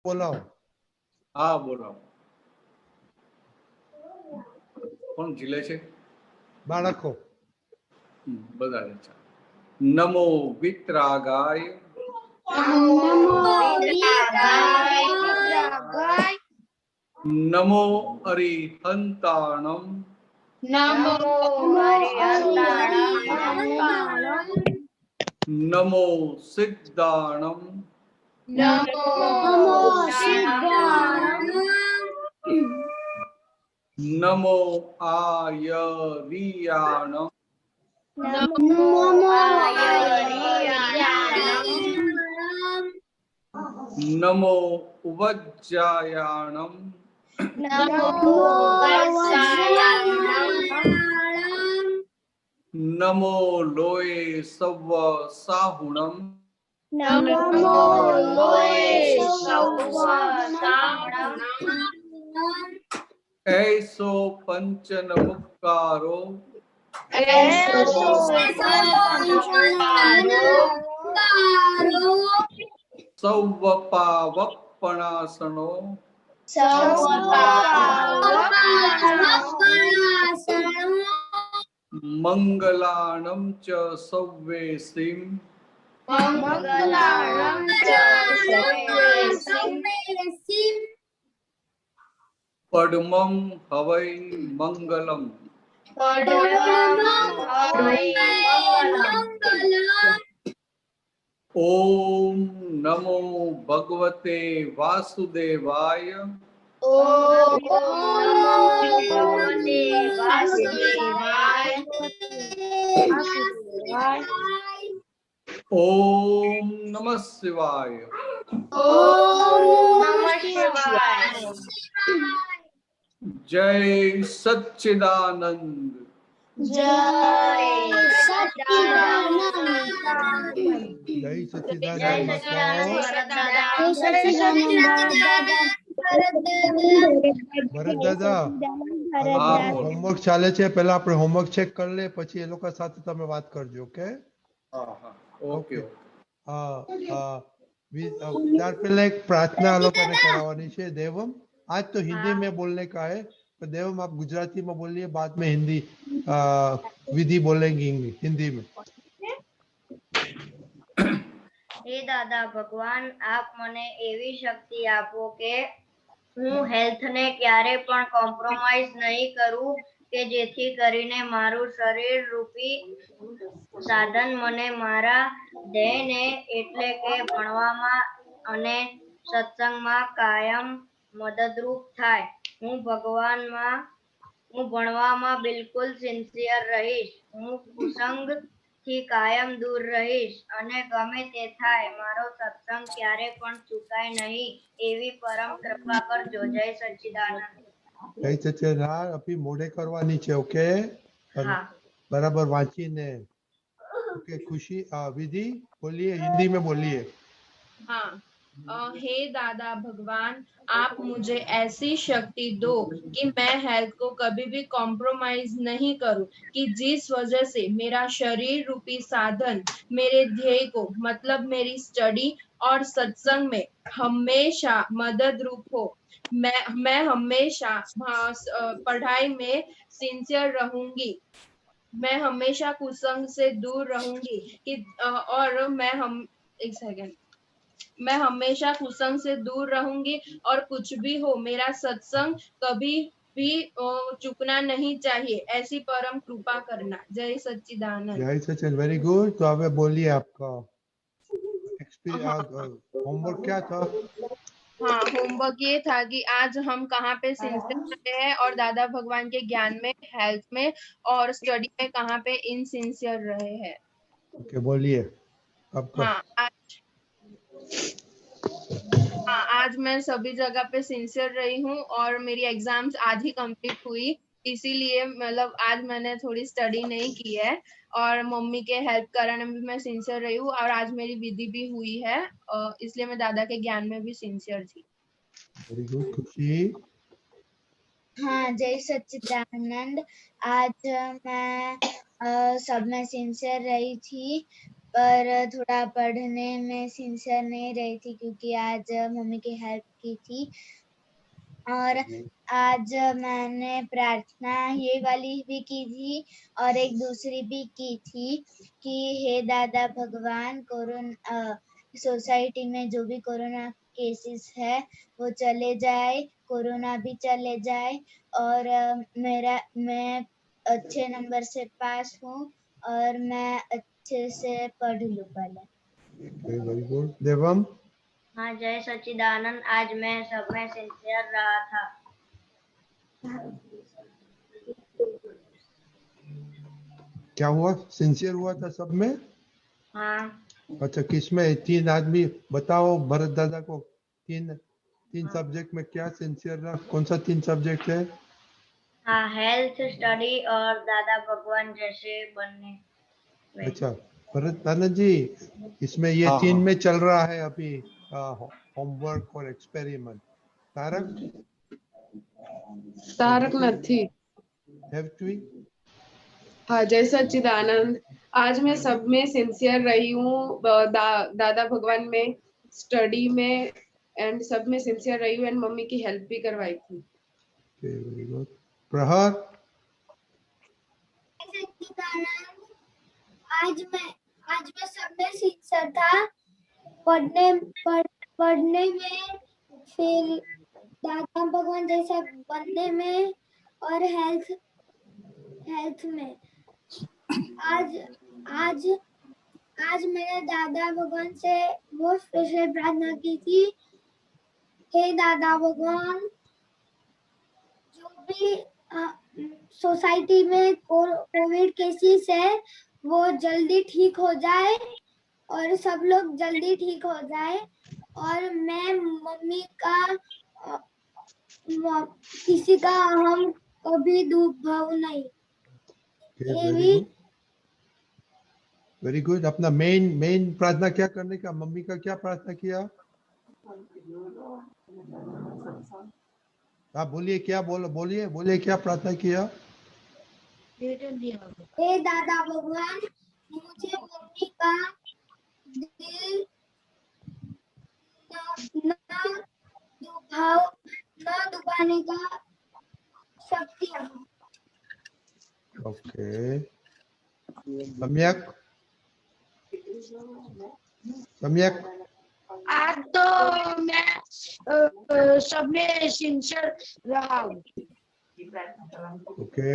બોલાવો. હા બોલાવો. કોણ ઝીલે છે? બાળકો. બધા છે. નમો વિતરાગાય. નમો અરિહંતાણમ. નમો સિદ્ધાણમ. નમો આયરિયાણમ. નમો વજ્જાયાણમ. નમો લોય સવ સાહુણમ. ऐसो पंचन मुक्कारो. सौवपावपणासनो. मंगलाणं च सव्वेसिं. पद्मं हवै मंगलम. ओम नमो भगवते वासुदेवाय. ओम नमः शिवाय. जय सच्चिदानंद. જય સચ્ચિદાનંદ બાપાઓ. ભરત દાદા, હોમવર્ક ચાલે છે, પેલા આપણે હોમવર્ક ચેક કરી લે, પછી એ લોકો સાથે તમે વાત કરજો. Okay okay. હા ત્યાર પહેલા એક પ્રાર્થના લોકોને કરાવવાની છે. देवम आज तो हिंदी में बोलने का है, तो देवम आप गुजराती में बोलिए, बाद में हिंदी विधि बोलेंगे हिंदी में. हे दादा भगवान, आप મને એવી શક્તિ આપો કે હું હેલ્થને ક્યારે પણ કોમ્પ્રોમાઇઝ નહીં કરું, કે જેથી કરીને મારું શરીર રૂપી સાધન મને મારા ધ્યેયને એટલે કે ભણવામાં અને સત્સંગમાં કાયમ મદદરૂપ થાય. હું ભણવામાં બિલકુલ સિન્સિયર રહીશ. હું કુસંગ થી કાયમ દૂર રહીશ અને ગમે તે થાય મારો સત્સંગ ક્યારે પણ ચૂકાય નહીં, એવી પરમ કૃપા કરજો. જય સચ્ચિદાનંદ. જય સચ્ચિદાનંદ. અભી મોઢે કરવાની છે. ઓકે बराबर वांचीने. ओके खुशी विधि बोलिए, हिंदी में बोलिए. हाँ. हे दादा भगवान, आप मुझे ऐसी शक्ति दो कि मैं हेल्थ को कभी भी कॉम्प्रोमाइज नहीं करूं, कि जिस वजह से मेरा शरीर रूपी साधन मेरे ध्येय को मतलब मेरी स्टडी और सत्संग में हमेशा मदद रूप हो. मैं हमेशा पढ़ाई में सिंसियर रहूंगी. मैं हमेशा कुसंग से दूर रहूंगी कि और मैं हमेशा कुसंग से दूर रहूंगी और कुछ भी हो मेरा सत्संग कभी भी चूकना नहीं चाहिए, ऐसी परम कृपा करना. जय सच्चिदानंद. जय सच्चिदानंद. Very good. तो अब बोलिए आपका होमवर्क क्या था? हाँ, होमवर्क ये था कि आज हम कहाँ पे सिंसियर रहे हैं और दादा भगवान के ज्ञान में, हेल्थ में और स्टडी में कहाँ पे इनसिंसियर रहे हैं. ओके बोलिए आपका. आज मैं सभी जगह पे सिंसियर रही हूँ और मेरी एग्जाम्स आज ही कंप्लीट हुई, इसीलिए मतलब आज मैंने थोड़ी स्टडी नहीं की है और मम्मी के हेल्प कराने में भी मैं सिंसियर रही हूँ और आज मेरी विधि भी हुई है, इसलिए मैं दादा के ज्ञान में भी सिंसियर थी. Very good. खुशी. हाँ, जय सच्चिदानंद. आज मैं सब में सिंसियर रही थी, पर थोड़ा पढ़ने में सिंसियर नहीं रही थी क्योंकि आज मम्मी की हेल्प की थी। और आज मैंने प्रार्थना ये वाली भी की थी और एक दूसरी भी की थी कि हे दादा भगवान, कोरोना सोसाइटी में जो भी कोरोना केसेस है वो चले जाए, कोरोना भी चले जाए और मैं अच्छे नंबर से पास हूँ और मैं अच्छे से पढ़ लूँ पहले। Very good. देवम? हाँ, जय सच्चिदानंद। आज मैं सब में सिंसियर रहा था। क्या हुआ? सिंसियर हुआ था सब में? हाँ। अच्छा, किसमें? 3 आदमी बताओ भरत दादा को। तीन सब्जेक्ट में क्या सिंसियर रहा? कौन सा 3 सब्जेक्ट है? हाँ, हेल्थ, स्टडी और दादा भगवान जैसे बनने में। अच्छा भरत दादा जी, इसमें ये हाँ, 3 हाँ। में चल रहा है अभी होमवर्क और एक्सपेरिमेंट। तारक? तारक નથી। हेवटवी? हाँ, जय सच्चिदानंद। आज मैं सब में सिंसियर रही हूँ, दादा भगवान में, स्टडी में एंड सब में सिंसियर रही हूँ एंड मम्मी की हेल्प भी करवाई थी। Very good. प्रहर? आज मैं सब में सिंसियर था, पढ़ने में, फिर दादा भगवान जैसा बनने में और हेल्थ में। आज मैंने दादा भगवान से वो स्पेशल प्रार्थना की थी, हे दादा भगवान, जो भी सोसाइटी में कोविड केसेस है वो जल्दी ठीक हो जाए और सब लोग जल्दी ठीक हो जाए और मैं मम्मी का किसी का हम कभी दुख भाव नहीं। Very good. अपना मेन प्रार्थना क्या करने का? मम्मी का क्या प्रार्थना किया? आप बोलिए, क्या बोलिए क्या प्रार्थना किया? हे दादा भगवान, मुझे मम्मी का दिल न दुखाने का शक्ति है। ओके। सम्यक? आज तो मैं सब में सिंसियर रहा हूँ। ओके।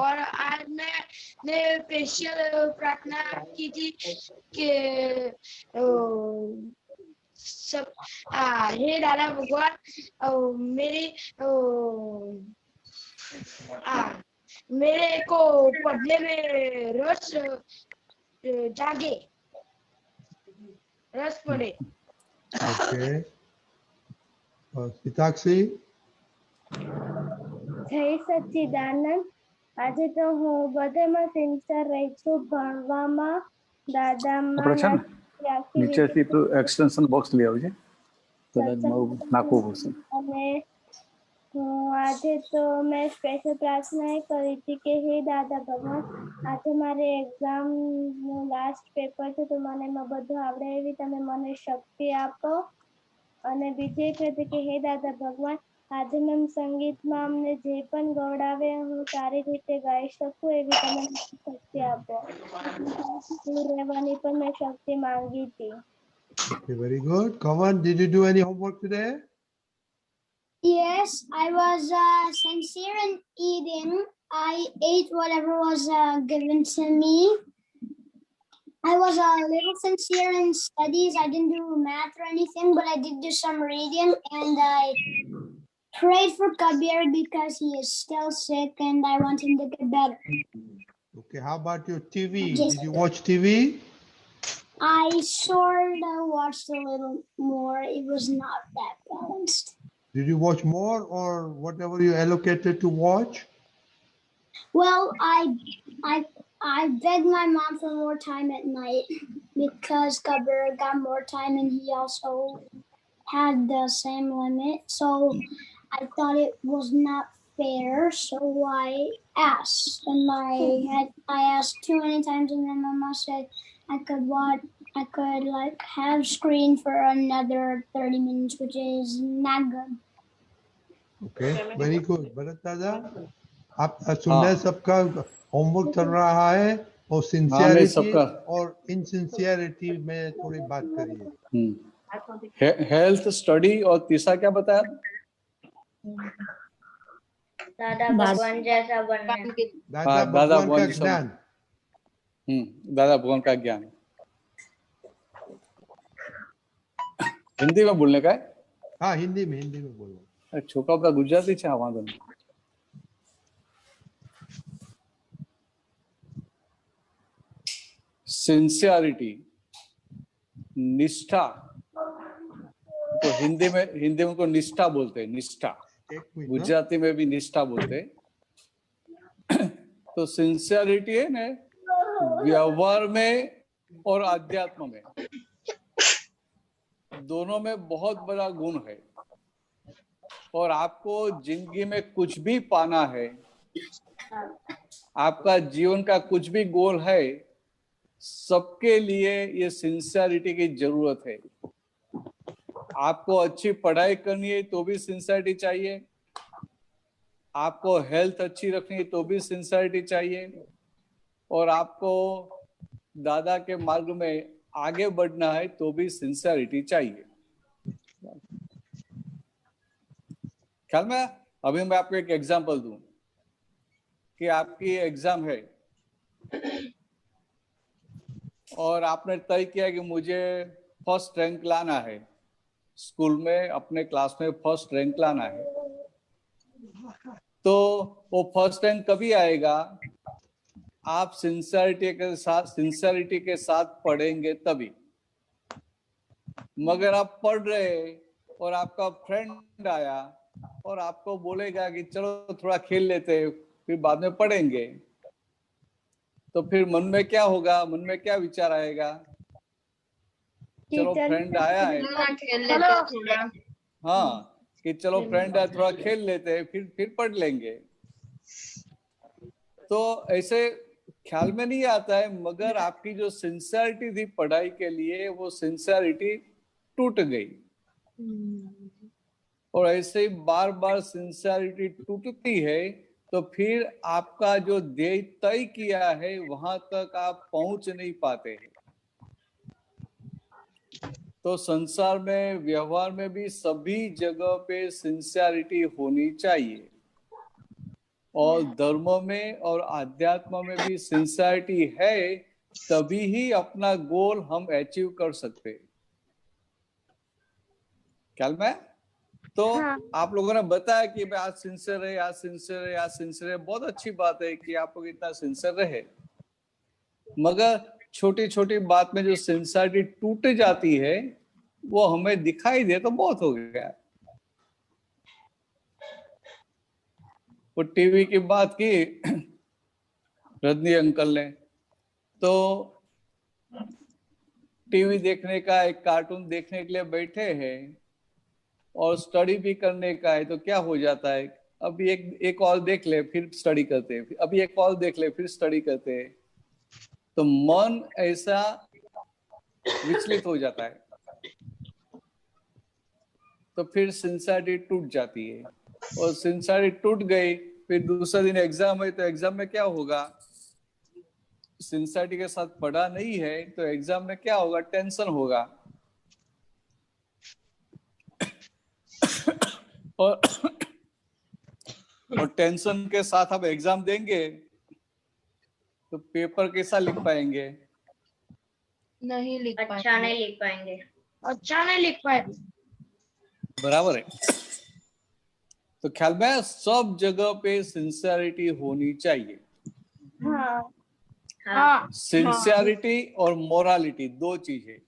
और आज मैंने स्पेशल प्रार्थना की थी कि सब हे दादा भगवान, मेरे को पढ़ने में रस जागे, रस पड़े। ओके। પિતાક્ષી? જય સચ્ચિદાનંદ। આજે તો હું બધામાં સિન્સિયર રહી છું, ભણવામાં, દાદામાં, નીચેથી તો એક્સટેન્શન બોક્સ લઈ આવજે, કદાચ મારું નાખવું પડશે। અને આજે તો મેં સ્પેશિયલ પ્રાર્થના એ કરી હતી કે હે દાદા ભગવાન, આજે મારે એક્ઝામ નું લાસ્ટ પેપર છે તો મને એમાં બધું આવડે એવી તમે મને શક્તિ આપો। અને બીજી એક હતી કે હે દાદા ભગવાન, આજે મેં સંગીતમાં અમને જે પણ ગવડાવે હું સારી રીતે ગાઈ શકું એવી તમે મને શક્તિ આપો। દૂર રહેવાની પણ મેં શક્તિ માંગી હતી। Okay, very good. Kavan, did you do any homework today? Yes, I was sincere in eating. I ate whatever was given to me. I was a little sincere in studies. I didn't do math or anything, but I did do some reading, and I prayed for Kabir because he is still sick and I want him to get better. Okay, how about your TV? Did you watch TV? I sort of watched a little more. It was not that balanced. Did you watch more or whatever you allocated to watch? Well, I begged my mom for more time at night because Kabir got more time and he also had the same limit. So I thought it was not fair. So I asked, and I asked too many times, and then my mom said, I could like have screen for another 30 minutes, which is not good. Okay, very good. Bharat दादा, आप सुनने सबका homework चल रहा है और sincerity सबका। और इनसिंसियरिटी में थोड़ी बात करिए। हेल्थ, स्टडी और तीसरा क्या बताया? दादा भगवान जैसा बनना। दादा भगवान का ज्ञान। दादा भगवान का ज्ञान हिंदी में बोलने का है? हाँ, हिंदी में बोलो। छोका का गुजराती છે વાંધો નહીં। सिंसियरिटी, निष्ठा, तो हिंदी में उनको निष्ठा बोलते हैं, निष्ठा। गुजराती में भी निष्ठा बोलते हैं। तो सिंसियरिटी है ना, व्यवहार में और आध्यात्म में दोनों में बहुत बड़ा गुण है। और आपको जिंदगी में कुछ भी पाना है, आपका जीवन का कुछ भी गोल है, सबके लिए ये सिंसियरिटी की जरूरत है। आपको अच्छी पढ़ाई करनी है तो भी सिंसियरिटी चाहिए, आपको हेल्थ अच्छी रखनी है तो भी सिंसियरिटी चाहिए, और आपको दादा के मार्ग में आगे बढ़ना है तो भी सिंसियरिटी चाहिए। ख्याल में? अभी मैं आपको एक एग्जांपल दूं कि आपकी एग्जाम है और आपने तय किया कि मुझे फर्स्ट रैंक लाना है, स्कूल में अपने क्लास में फर्स्ट रैंक लाना है। तो वो फर्स्ट रैंक कभी आएगा? आप सिंसियरिटी के साथ पढ़ेंगे तभी। मगर आप पढ़ रहे और आपका फ्रेंड आया और आपको बोलेगा कि चलो थोड़ा खेल लेते हैं, फिर बाद में पढ़ेंगे, तो फिर मन में क्या होगा? मन में क्या विचार आएगा? चलो फ्रेंड आया है, हाँ, कि चलो फ्रेंड आया, थोड़ा खेल लेते हैं, फिर पढ़ लेंगे। तो ऐसे ख्याल में नहीं आता है, मगर आपकी जो सिंसियरिटी थी पढ़ाई के लिए, वो सिंसियरिटी टूट गई। और ऐसे ही बार बार सिंसियरिटी टूटती है तो फिर आपका जो ध्येय तय किया है वहां तक आप पहुंच नहीं पाते। तो संसार में, व्यवहार में भी सभी जगह पे सिंसियरिटी होनी चाहिए, और धर्म में और आध्यात्म में भी सिंसियरिटी है, तभी ही अपना गोल हम अचीव कर सकते। ख्याल में? तो आप लोगों ने बताया कि भाई आज सिंसियर है, आज सिंसियर है, आज सिंसियर है। बहुत अच्छी बात है कि आप लोग इतना सिंसियर रहे, मगर छोटी छोटी बात में जो सिंसियरिटी टूट जाती है वो हमें दिखाई दे तो बहुत हो गया। वो टीवी की बात की रजनी अंकल ने, तो टीवी देखने का, एक कार्टून देखने के लिए बैठे हैं और स्टडी भी करने का है, तो क्या हो जाता है, अभी एक और देख ले फिर स्टडी करते हैं, अभी एक और देख ले फिर स्टडी करते हैं। तो मन ऐसा विचलित हो जाता है, तो फिर सिंसियरिटी टूट जाती है। और सिंसियरिटी टूट गई, फिर दूसरा दिन एग्जाम है, तो एग्जाम में क्या होगा? सिंसियरिटी के साथ पढ़ा नहीं है तो एग्जाम में क्या होगा? टेंशन होगा। और टेंशन के साथ आप एग्जाम देंगे तो पेपर कैसा लिख पाएंगे? नहीं लिख पाएंगे। अच्छा नहीं लिख पाएंगे। अच्छा नहीं लिख पाएंगे। बराबर है। तो ख्याल में सब जगह पे सिंसियरिटी होनी चाहिए। हाँ। हाँ। सिंसियरिटी और मोरालिटी दो चीज है।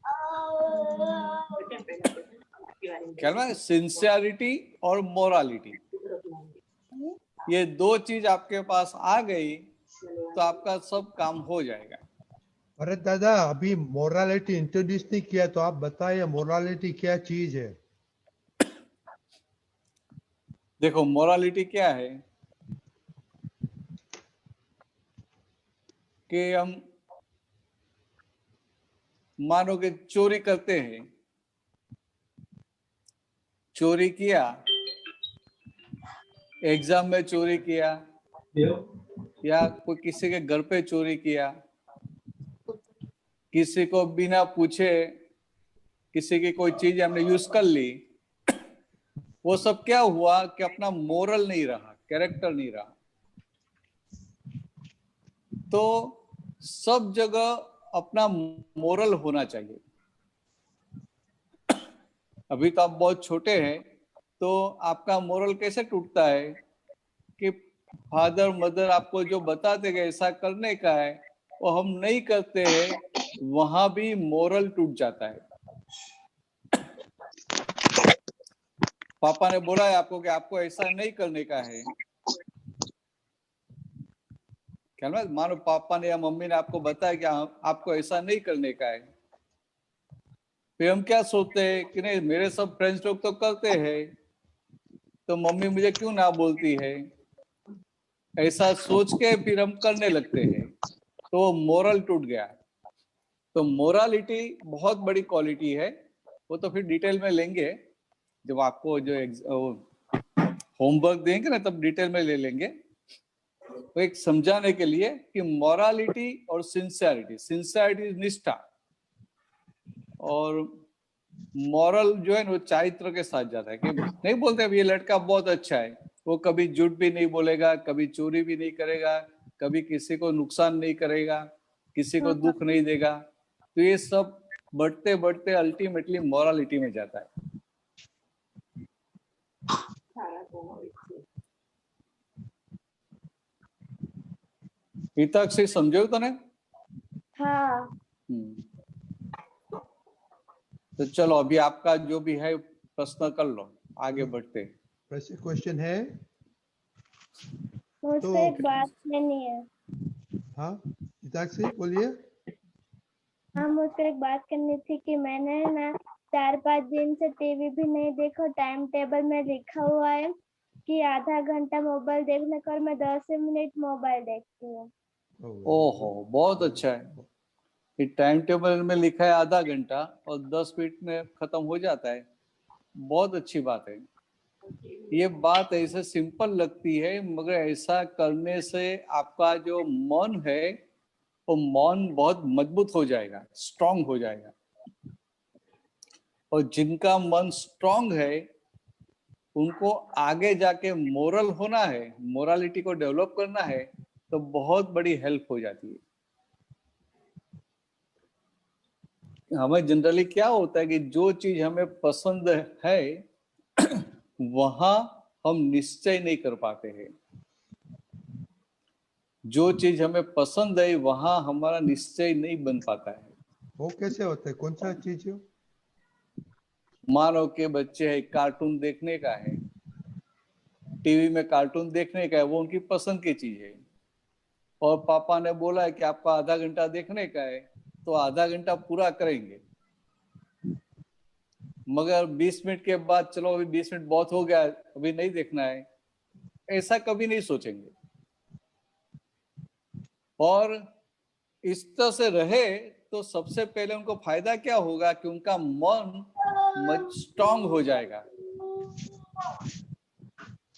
ख्याल में? सिंसियरिटी और मोरालिटी, ये दो चीज आपके पास आ गई तो आपका सब काम हो जाएगा। अरे दादा, अभी मोरालिटी इंट्रोड्यूस नहीं किया, तो आप बताइए मोरालिटी क्या चीज है? देखो, मोरालिटी क्या है कि हम मानो कि चोरी करते हैं, चोरी किया, एग्जाम में चोरी किया, या कोई किसी के घर पे चोरी किया, किसी को बिना पूछे किसी की कोई चीज हमने यूज कर ली, वो सब क्या हुआ कि अपना मोरल नहीं रहा, कैरेक्टर नहीं रहा। तो सब जगह अपना मोरल होना चाहिए। अभी तो आप बहुत छोटे हैं, तो आपका मोरल कैसे टूटता है कि फादर मदर आपको जो बताते कि ऐसा करने का है वो हम नहीं करते हैं, वहां भी मोरल टूट जाता है। पापा ने बोला है आपको कि आपको ऐसा नहीं करने का है, क्या ना, मानो पापा ने या मम्मी ने आपको बताया कि आपको ऐसा नहीं करने का है, फिर हम क्या सोचते हैं कि नहीं मेरे सब फ्रेंड्स लोग तो करते हैं, तो मम्मी मुझे क्यों ना बोलती है, ऐसा सोच के फिर हम करने लगते हैं, तो मोरल टूट गया। तो मोरालिटी बहुत बड़ी क्वालिटी है, वो तो फिर डिटेल में लेंगे जब आपको जो होमवर्क देंगे ना, तब डिटेल में ले लेंगे। तो एक समझाने के लिए कि मोरालिटी और सिंसियरिटी, सिंसियरिटी निष्ठा, और मॉरल जो है ना वो चारित्र के साथ जाता है। कि नहीं बोलते ये लड़का बहुत अच्छा है, वो कभी झूठ भी नहीं बोलेगा, कभी चोरी भी नहीं करेगा, कभी किसी को नुकसान नहीं करेगा, किसी को दुख नहीं देगा। तो ये सब बढ़ते बढ़ते अल्टीमेटली मॉरलिटी में जाता है। तक से समझो तो ने? हाँ। तो चलो अभी आपका जो भी है प्रश्न कर लो, आगे बढ़ते। क्वेश्चन है मुझको एक बात कहनी है। हाँ से बोलिए। हाँ मुझको एक बात करनी थी कि मैंने ना 4-5 दिन से टीवी भी नहीं देखा। टाइम टेबल में लिखा हुआ है कि आधा घंटा मोबाइल देखने कर मैं 10 मिनट मोबाइल देखती हूँ। ओहो बहुत अच्छा है। ये टाइम टेबल में लिखा है आधा घंटा और 10 मिनट में खत्म हो जाता है, बहुत अच्छी बात है। ये बात ऐसे सिंपल लगती है, मगर ऐसा करने से आपका जो मन है वो मन बहुत मजबूत हो जाएगा, स्ट्रांग हो जाएगा। और जिनका मन स्ट्रांग है उनको आगे जाके मोरल होना है, मोरालिटी को डेवलप करना है, तो बहुत बड़ी हेल्प हो जाती है। हमें जनरली क्या होता है कि जो चीज हमें पसंद है वहां हम निश्चय नहीं कर पाते हैं। जो चीज हमें पसंद है वहां हमारा निश्चय नहीं बन पाता है। वो कैसे होता है? कौन सा चीज है? मानो के बच्चे है, कार्टून देखने का है, टीवी में कार्टून देखने का है, वो उनकी पसंद की चीज है। और पापा ने बोला है कि आपका आधा घंटा देखने का है, तो आधा घंटा पूरा करेंगे। मगर 20 मिनट के बाद चलो अभी 20 मिनट बहुत हो गया, अभी नहीं देखना है, ऐसा कभी नहीं सोचेंगे। और इस तरह से रहे तो सबसे पहले उनको फायदा क्या होगा कि उनका मन स्ट्रांग हो जाएगा।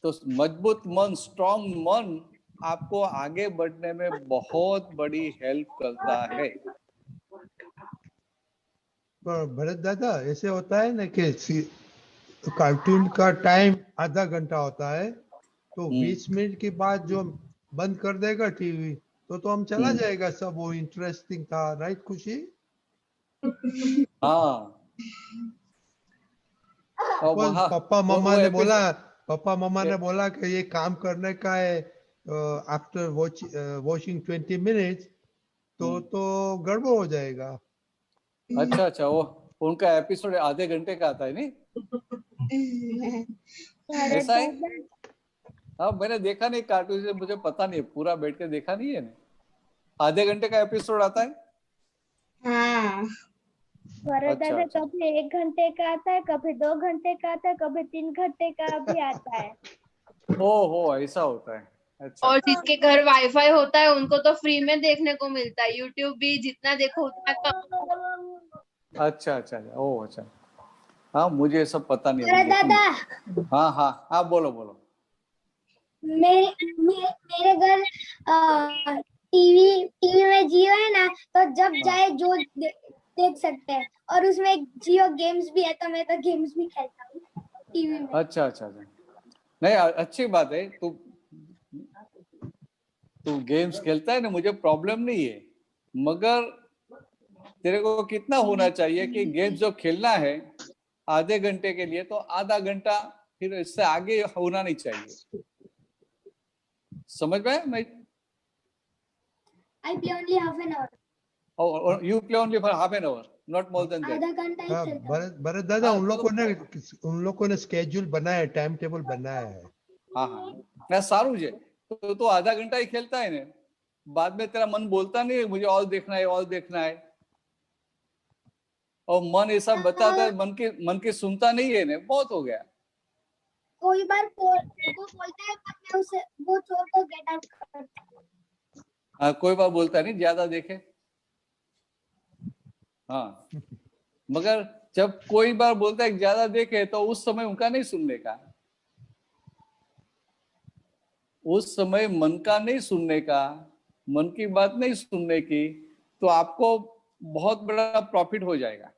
तो मजबूत मन, स्ट्रांग मन आपको आगे बढ़ने में बहुत बड़ी हेल्प करता है। पर भरत दादा ऐसे होता है ना कि कार्टून का टाइम आधा घंटा होता है, तो 20 मिनट के बाद जो बंद कर देगा टीवी तो हम चला जाएगा सब। वो इंटरेस्टिंग था, राइट खुशी? हाँ। पापा मम्मा ने बोला कि ये काम करने का है आफ्टर वॉचिंग 20 मिनट्स, तो गड़बड़ हो जाएगा। अच्छा, वो उनका एपिसोड आधे घंटे का आता है नहीं? ऐसा है? हाँ मैंने देखा नहीं कार्टून से, मुझे पता नहीं, पूरा बैठ के देखा नहीं है ना। आधे घंटे का एपिसोड आता है? हाँ। दादा कभी 1 घंटे का आता है, कभी 2 घंटे का आता है, कभी 3 घंटे का भी आता है। ओहो ऐसा होता है। अच्छा। और जिसके घर वाईफाई होता है उनको तो फ्री में देखने को मिलता है। यूट्यूब भी जितना देखो उतना कम। अच्छा अच्छा अच्छा, ओह अच्छा, हाँ मुझे ये सब पता नहीं अरे है। दादा, हाँ हाँ हाँ, बोलो बोलो। मेरे घर टीवी में जियो है ना, तो जब हाँ। चाहे जो देख सकते हैं, और उसमें एक जियो गेम्स भी है, तो मैं तो गेम्स भी खेलता हूँ टीवी में। अच्छा अच्छा अच्छा, नहीं अच्छी बात है। तू गेम्स खेलता है ना, मुझे प्रॉब्लम नहीं है, मगर तेरे को कितना होना चाहिए कि गेम्स जो खेलना है आधे घंटे के लिए, तो आधा घंटा, फिर इससे आगे होना नहीं चाहिए। समझ में? मैं I play only half an hour. You play only for half an hour, not more than that. आधा घंटा ही हाँ, खेलता हूँ। भरत दादा, हाँ, उन लोगों ने स्केड्यूल बनाया है, टाइम टेबल बनाया है। हाँ हाँ, मैं सारू છે तो आधा घंटा ही खेलता है ना, बाद में तेरा मन बोलता नहीं है मुझे और देखना है और देखना है, और मन ऐसा बताता है, मन की सुनता नहीं है ना, बहुत हो गया। कोई बार वो बोलता है, पर मैं उसे वो छोड़ कर गेट आउट करता हूँ। हाँ, कोई बार बोलता नहीं ज्यादा देखे। हाँ, मगर जब कोई बार बोलता है ज्यादा देखे, तो उस समय उनका नहीं सुनने का, उस समय मन का नहीं सुनने का, मन की बात नहीं सुनने की, तो आपको बहुत बड़ा प्रॉफिट हो जाएगा।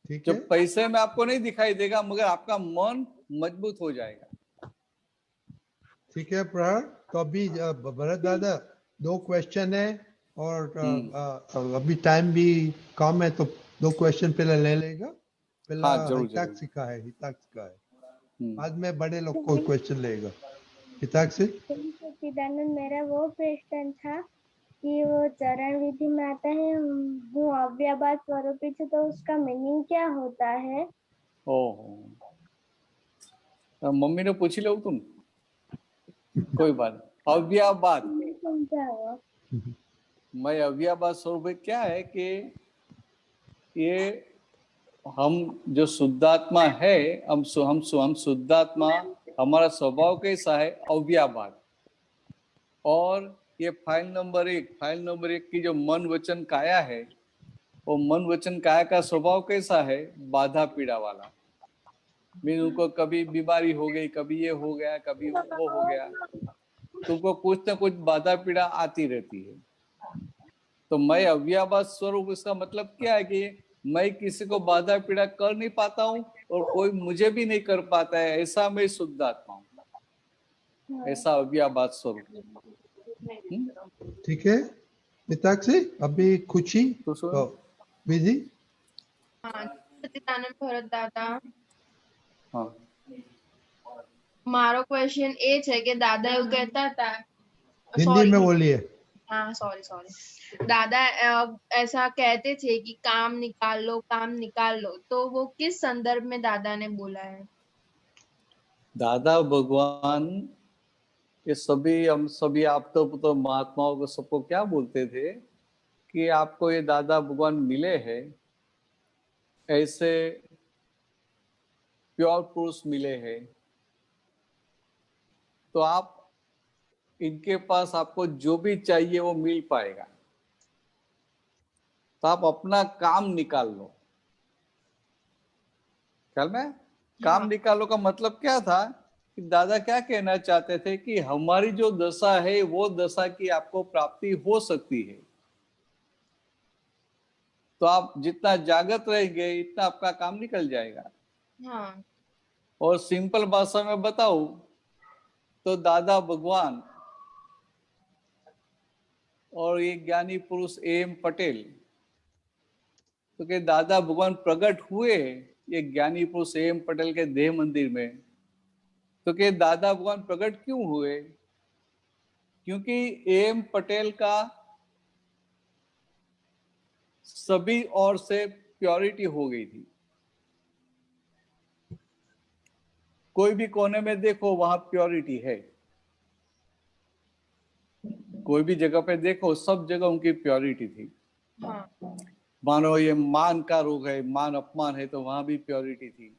ठीक जो है, पैसे में आपको नहीं दिखाई देगा, मगर आपका मन मजबूत हो जाएगा। ठीक है प्रहर। तो अभी भरत दादा, 2 क्वेश्चन है, और अभी टाइम भी कम है, तो 2 क्वेश्चन पहले ले लेगा। पहला हाँ जरूर जरूर। हिताक्षी का है, बाद में बड़े लोग को क्वेश्चन लेगा। हिताक्षी। सच्चिदानंद, मेरा वो प्रश्न था कि वो चरण विधि में आता है वो अव्ययभाव स्वरूपी छे, तो उसका मीनिंग क्या होता है? ओहो, मम्मी ने पूछी लो तुम, कोई बात। अव्ययभाव, समझाओ। मैं अव्ययभाव स्वरूप क्या है कि ये हम जो शुद्धात्मा है, हम शुद्धात्मा, हमारा स्वभाव कैसा है, अव्ययभाव। और ये फाइल नंबर 1 की जो मन वचन काया है, वो मन वचन काया का स्वभाव कैसा है, बाधा पीड़ा वाला। मीन उनको कभी बीमारी हो गई, कभी ये हो गया, कभी वो हो गया, तुमको कुछ ना कुछ बाधा पीड़ा आती रहती है। तो मैं अव्ययभाव स्वरूप, इसका मतलब क्या है कि मैं किसी को बाधा पीड़ा कर नहीं पाता हूँ, और कोई मुझे भी नहीं कर पाता है, ऐसा मैं शुद्धात्मा हूँ, ऐसा अव्ययभाव स्वरूप। ठीक है हिताक्षी। अभी खुशी तो विधि। हाँ, सच्चिदानंद भरत दादा, हाँ મારો ક્વેશ્ચન એ છે કે દાદા એવું કહેતા હતા, हिंदी में बोलिए। हाँ सॉरी, दादा ऐसा कहते थे कि काम निकाल लो, तो वो किस संदर्भ में दादा ने बोला है? दादा भगवान, ये सभी हम सभी आप तो महात्माओं को सबको क्या बोलते थे कि आपको ये दादा भगवान मिले हैं, ऐसे प्योर पुरुष मिले हैं, तो आप इनके पास आपको जो भी चाहिए वो मिल पाएगा, तो आप अपना काम निकाल लो। ख्याल में काम निकालो का मतलब क्या था कि दादा क्या कहना चाहते थे कि हमारी जो दशा है, वो दशा की आपको प्राप्ति हो सकती है, तो आप जितना जागृत रहेंगे इतना आपका काम निकल जाएगा। हाँ। और सिंपल भाषा में बताऊं तो दादा भगवान और ये ज्ञानी पुरुष एम पटेल, तो कि दादा भगवान प्रकट हुए ये ज्ञानी पुरुष एम पटेल के देह मंदिर में, तो कि दादा भगवान प्रकट क्यों हुए? क्योंकि एम पटेल का सभी ओर से प्योरिटी हो गई थी। कोई भी कोने में देखो वहां प्योरिटी है, कोई भी जगह पे देखो सब जगह उनकी प्योरिटी थी। हाँ। मानो ये मान का रोग है, मान अपमान है, तो वहां भी प्योरिटी थी।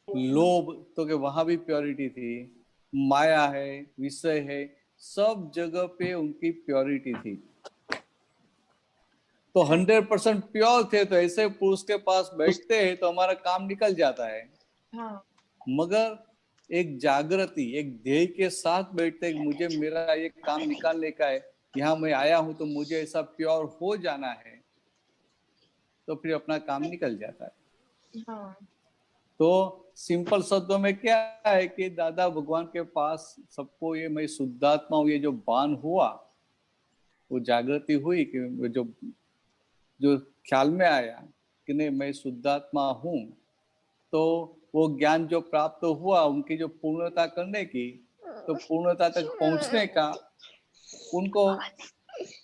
लोभ, तो कि वहां भी प्योरिटी थी। माया है, विषय है, सब जगह पे उनकी प्योरिटी थी। तो 100% प्योर थे, तो ऐसे पुरुष के पास बैठते हैं तो हमारा काम निकल जाता है। हाँ मगर एक जागृति, एक ध्येय के साथ बैठते हैं, मुझे मेरा ये काम निकालने का है, यहाँ मैं आया हूं तो मुझे ऐसा प्योर हो जाना है, तो फिर अपना काम निकल जाता है। हाँ तो सिंपल शब्दों में क्या है कि दादा भगवान के पास सबको ये मैं शुद्धात्मा हूँ, ये जो बान हुआ, वो जागृति हुई कि जो ख्याल में आया कि नहीं मैं शुद्धात्मा हूँ, तो वो ज्ञान जो प्राप्त हुआ उनकी जो पूर्णता करने की, तो पूर्णता तक पहुंचने का उनको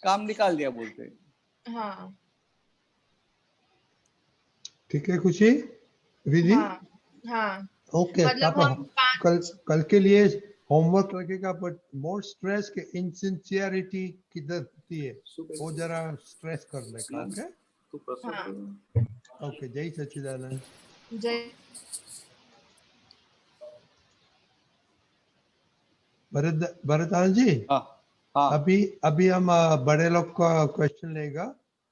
काम निकाल दिया बोलते हैं। हाँ ठीक है खुशी विधि। हाँ हाँ ओके मतलब हम कल के लिए होमवर्क रखेगा, बट मोर स्ट्रेस के इनसिंसियरिटी किधर होती है वो जरा स्ट्रेस करने का। ओके हाँ ओके, जय सच्चिदानंद। जय भरतान जी, हाँ हाँ अभी हम बड़े लोग का क्वेश्चन लेगा,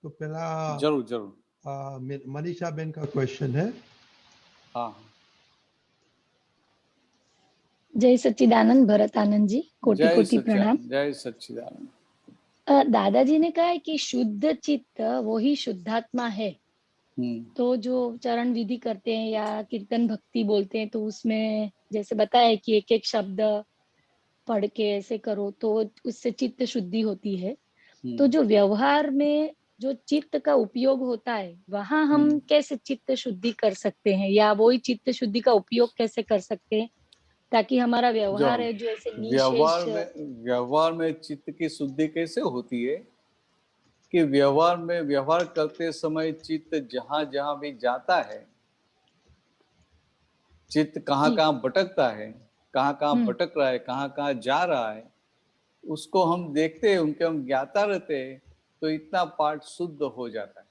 तो पहला जरूर जरूर मनीषा बेन का क्वेश्चन है। हाँ जय सच्चिदानंद भरत आनंद जी, कोटि जय कोटि प्रणाम। सच्चिदानंद, जय सच्चिदानंद। दादाजी ने कहा है कि शुद्ध चित्त वही शुद्धात्मा है। तो जो चरण विधि करते हैं या कीर्तन भक्ति बोलते हैं, तो उसमें जैसे बताया है कि एक एक शब्द पढ़ के ऐसे करो तो उससे चित्त शुद्धि होती है। तो जो व्यवहार में जो चित्त का उपयोग होता है, वहां हम कैसे चित्त शुद्धि कर सकते हैं, या वही चित्त शुद्धि का उपयोग कैसे कर सकते हैं ताकि हमारा व्यवहार है जो ऐसे व्यवहार में चित्त की शुद्धि कैसे होती है कि व्यवहार करते समय चित्त जहां जहां भी जाता है, चित्त कहाँ कहाँ भटकता है, कहाँ कहाँ भटक रहा है, कहाँ कहाँ जा रहा है, उसको हम देखते हैं, उनके हम ज्ञाता रहते हैं, तो इतना पाठ शुद्ध हो जाता है।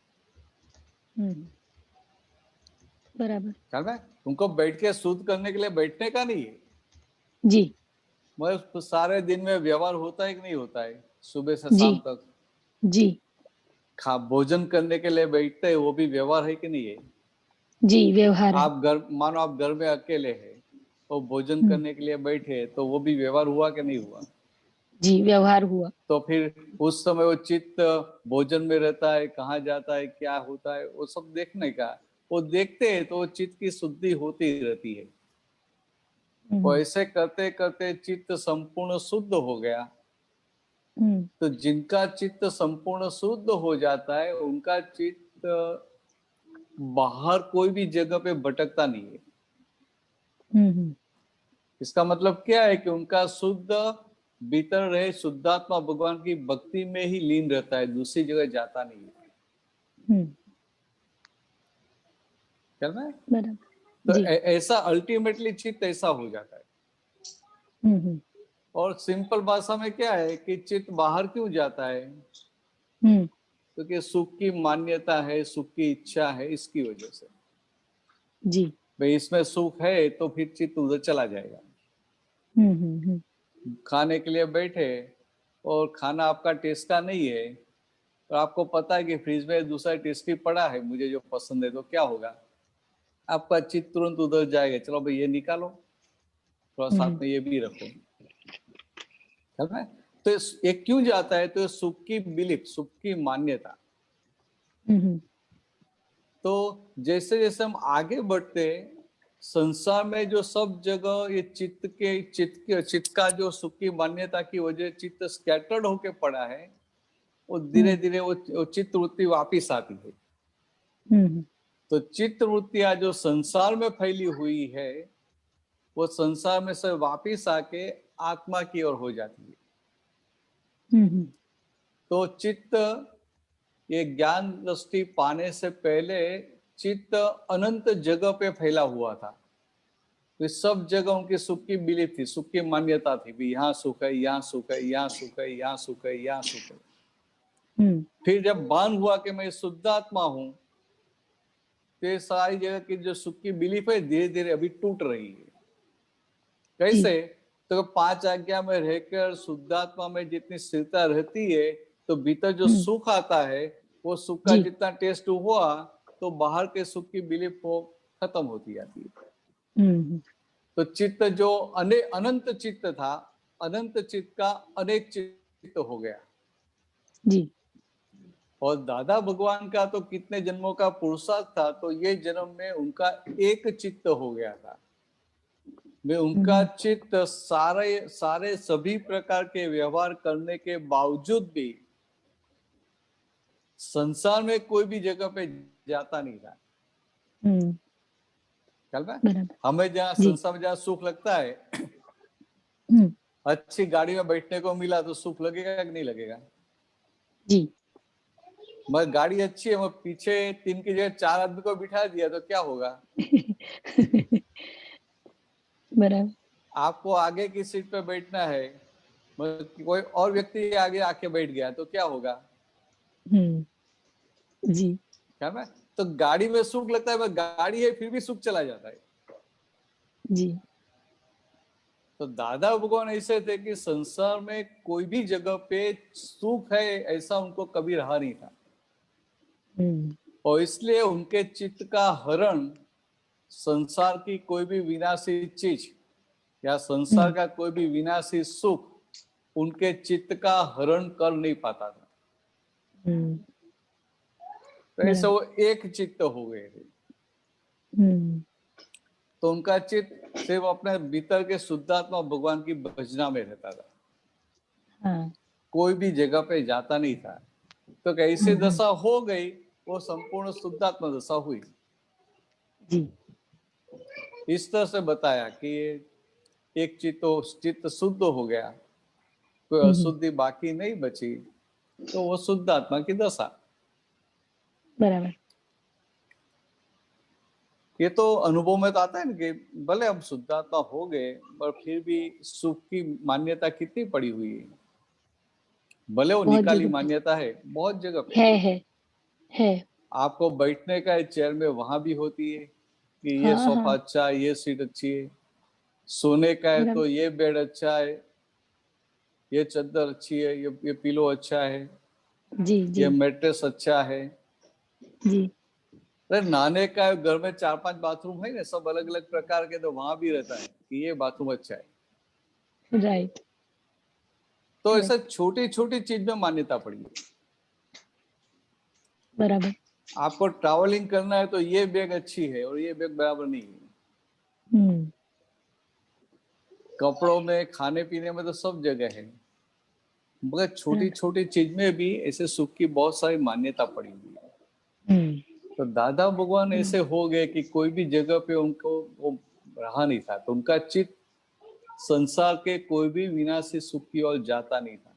बराबर। ख्याल में तुमको बैठ के शुद्ध करने के लिए बैठने का नहीं है जी, मगर सारे दिन में व्यवहार होता है कि नहीं होता है, सुबह से शाम तक जी भोजन करने के लिए बैठते हैं, वो भी व्यवहार है कि नहीं है? जी व्यवहार है। आप मानो आप घर में अकेले हैं और भोजन करने के लिए बैठे, तो वो भी व्यवहार हुआ कि नहीं हुआ? जी व्यवहार हुआ। तो फिर उस समय वो चित्त भोजन में रहता है, कहाँ जाता है, क्या होता है, वो सब देखने का, वो देखते हैं तो चित्त की शुद्धि होती रहती है। वो ऐसे करते करते चित्त संपूर्ण शुद्ध हो गया। तो जिनका चित्त संपूर्ण शुद्ध हो जाता है, उनका चित्त बाहर कोई भी जगह पे भटकता नहीं है। इसका मतलब क्या है कि उनका शुद्ध भीतर रहे शुद्धात्मा भगवान की भक्ति में ही लीन रहता है, दूसरी जगह जाता नहीं है। क्या है? तो ऐसा अल्टीमेटली चित्त ऐसा हो जाता है। और सिंपल भाषा में क्या है कि चित्त बाहर क्यों जाता है? क्योंकि सुख की मान्यता है, सुख की इच्छा है, इसकी वजह से। जी भाई इसमें सुख है तो फिर चित्त उधर चला जाएगा। खाने के लिए बैठे और खाना आपका टेस्ट का नहीं है, और आपको पता है कि फ्रिज में दूसरा टेस्टी पड़ा है, मुझे जो पसंद है, तो क्या होगा? आपका चित्त तुरंत उधर जाएगा, चलो भाई ये निकालो, थोड़ा साथ में ये भी रखो। है? तो ये क्यों जाता है? तो सुख की बिलीफ, सुख की मान्यता। तो जैसे जैसे हम आगे बढ़ते, संसार में जो सब जगह ये चित्त का जो सुख की मान्यता की वजह चित्त स्कैटर्ड होके पड़ा है, वो धीरे धीरे वो चित्त वृत्ति वापिस आती है। तो चित्त वृत्तियां जो संसार में फैली हुई है, वो संसार में से वापिस आके आत्मा की ओर हो जाती है। तो चित्त ये ज्ञान दृष्टि पाने से पहले चित्त अनंत जगह पे फैला हुआ था। तो सब जगह उनकी सुख की बिलीफ थी, सुख की मान्यता थी भी, यहाँ सुख है, यहाँ सुख है, यहाँ सुख है, यहाँ सुख है, यहाँ सुख है। फिर जब भान हुआ कि मैं शुद्धात्मा हूं, तो ये सारी जगह की जो सुख की बिलीफ है धीरे धीरे अभी टूट रही है। कैसे? तो 5 आज्ञा में रहकर शुद्धात्मा में जितनी स्थिरता रहती है, तो भीतर जो सुख आता है वो सुख का जी। जितना टेस्ट हुआ तो बाहर के सुख की बिलीफ वो खत्म होती जाती है। तो चित्त जो अनंत चित्त था, अनंत चित्त का अनेक चित्त हो गया जी। और दादा भगवान का तो कितने जन्मों का पुरुषार्थ था, तो ये जन्म में उनका एक चित्त हो गया था। में उनका चित्त सारे सभी प्रकार के व्यवहार करने के बावजूद भी संसार में कोई भी जगह पे जाता नहीं था। चल रहा? हमें जहाँ संसार में जहाँ सुख लगता है, अच्छी गाड़ी में बैठने को मिला तो सुख लगेगा कि नहीं लगेगा? जी। मगर गाड़ी अच्छी है, मगर पीछे 3 की जगह 4 आदमी को बिठा दिया तो क्या होगा? बराबर। आपको आगे की सीट पे बैठना है, मगर कोई और व्यक्ति आगे आके बैठ गया तो क्या होगा? जी। क्या है? तो गाड़ी में सुख लगता है, मगर गाड़ी है फिर भी सुख चला जाता है। जी। तो दादा भगवान ऐसे थे कि संसार में कोई भी जगह पे सुख है ऐसा उनको कभी रहा नहीं था। और इसलिए उनके चित्त का हरण संसार की कोई भी विनाशी चीज या संसार का कोई भी विनाशी सुख उनके चित्त का हरण कर नहीं पाता था। तो ऐसे वो एक चित्त हो गए थे। तो उनका चित्त सिर्फ अपने भीतर के शुद्धात्मा भगवान की भजना में रहता था। हाँ। कोई भी जगह पे जाता नहीं था। तो कैसे दशा हो गई, वो संपूर्ण शुद्धात्मा दशा हुई। जी। इस तरह से बताया कि एक चित्त शुद्ध हो गया, कोई अशुद्धि बाकी नहीं बची, तो वो शुद्ध आत्मा की दशा। बराबर। ये तो अनुभव में तो आता है ना कि भले हम शुद्धात्मा हो गए पर फिर भी सुख की मान्यता कितनी पड़ी हुई है। भले वो निकाली मान्यता है, बहुत जगह पे है। आपको बैठने का चेयर में वहां भी होती है कि ये सोफा अच्छा है, ये सीट अच्छी है। सोने का है तो ये बेड अच्छा है, ये चादर अच्छी है, ये पिलो अच्छा है, जी, जी। ये मैट्रेस अच्छा है। जी। अरे नहाने का घर में 4-5 बाथरूम है ना, सब अलग अलग प्रकार के, तो वहां भी रहता है कि ये बाथरूम अच्छा है। राइट। तो ऐसा छोटी छोटी चीज में मान्यता पड़ी है। बराबर। आपको ट्रैवलिंग करना है तो ये बैग अच्छी है और ये बैग बराबर नहीं है। कपड़ों में, खाने पीने में तो सब जगह है, मगर छोटी छोटी चीज में भी ऐसे सुख की बहुत सारी मान्यता पड़ी हुई है। तो दादा भगवान ऐसे हो गए कि कोई भी जगह पे उनको वो रहा नहीं था। तो उनका चित्त संसार के कोई भी विनाशी सुख की ओर जाता नहीं था।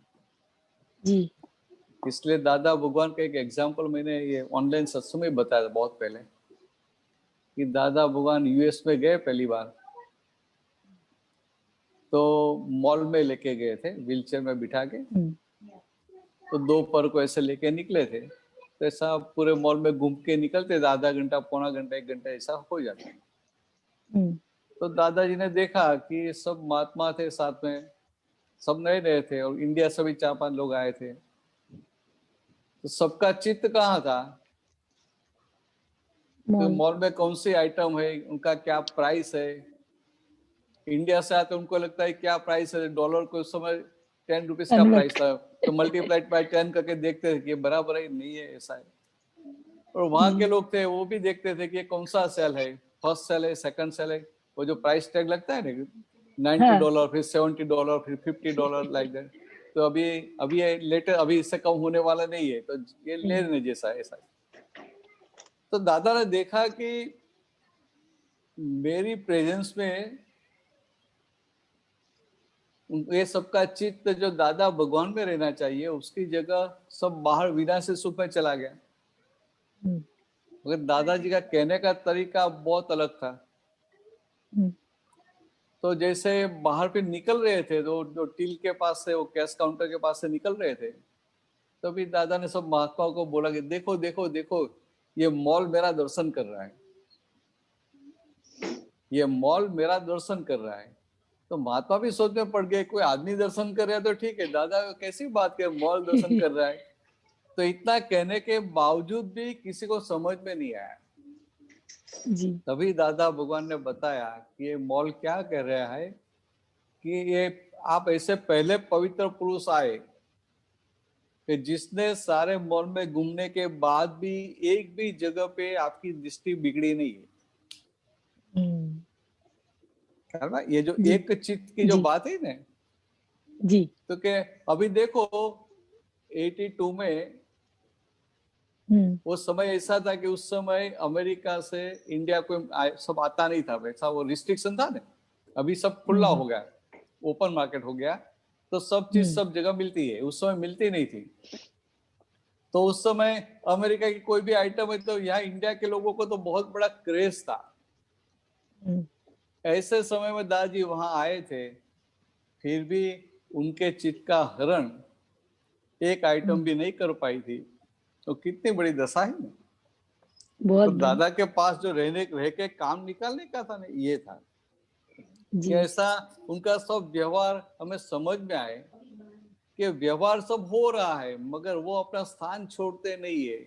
जी। इसलिए दादा भगवान का एक एग्जाम्पल मैंने ये ऑनलाइन सत्संग में बताया था बहुत पहले कि दादा भगवान यूएस में गए पहली बार, तो मॉल में लेके गए थे व्हीलचेयर में बिठा के। तो दोपहर को ऐसे लेके निकले थे, तो ऐसा पूरे मॉल में घूम के निकलते थे, आधा घंटा, पौना घंटा, 1 घंटा ऐसा हो जाता है। तो दादाजी ने देखा कि सब महात्मा थे साथ में, सब नए नए थे और इंडिया से भी 4-5 लोग आए थे। तो सबका चित्त कहाँ था? तो मॉल में कौन सी आइटम है, उनका क्या प्राइस है। इंडिया से आते उनको लगता है क्या प्राइस है, डॉलर को उस समय 10 रुपीज का प्राइस था, तो मल्टीप्लाइड बाय 10 करके देखते थे कि बराबर है नहीं है, ऐसा है। और वहां के लोग थे वो भी देखते थे कि कौन सा सेल है, फर्स्ट सेल है, सेकंड सेल है। वो जो प्राइस टैग लगता है ना, $90, फिर $70, फिर $50 लाइक दैट। तो अभी लेटर अभी इससे कम होने वाला नहीं है, तो ये लेने जैसा है, ऐसा है। तो दादा ने देखा कि मेरी प्रेजेंस में ये सबका चित्त जो दादा भगवान में रहना चाहिए उसकी जगह सब बाहर विनाशी सुख में चला गया। मगर दादाजी का कहने का तरीका बहुत अलग था। तो जैसे बाहर पे निकल रहे थे, तो जो टिल के पास से, वो कैश काउंटर के पास से निकल रहे थे, तभी दादा ने सब महात्माओं को बोला कि देखो देखो देखो, ये मॉल मेरा दर्शन कर रहा है, ये मॉल मेरा दर्शन कर रहा है। तो महात्मा भी सोच में पड़ गए, कोई आदमी दर्शन कर रहा है तो ठीक है, दादा कैसी बात कर, मॉल दर्शन कर रहा है। तो इतना कहने के बावजूद भी किसी को समझ में नहीं आया जी। तभी दादा भगवान ने बताया कि ये मॉल क्या कह रहा है कि ये आप ऐसे पहले पवित्र पुरुष आए कि जिसने सारे मॉल में घूमने के बाद भी एक भी जगह पे आपकी दृष्टि बिगड़ी नहीं है ना। ये जो जी। एक चित्त की जो जी। बात है ना, जी। तो क्या अभी देखो 82 में वो समय ऐसा था कि उस समय अमेरिका से इंडिया को सब आता नहीं था, वैसा वो रिस्ट्रिक्शन था ना। अभी सब खुला हो गया, ओपन मार्केट हो गया, तो सब चीज सब जगह मिलती है, उस समय मिलती नहीं थी। तो उस समय अमेरिका की कोई भी आइटम है तो यहाँ इंडिया के लोगों को तो बहुत बड़ा क्रेज था। ऐसे समय में दादाजी वहां आए थे, फिर भी उनके चित्त का हरण एक आइटम भी नहीं कर पाई थी, तो कितनी बड़ी दशा है ना। तो दादा के पास जो रह के काम निकालने का था ना, ये था कि ऐसा उनका सब व्यवहार हमें समझ में आए कि व्यवहार सब हो रहा है मगर वो अपना स्थान छोड़ते नहीं है।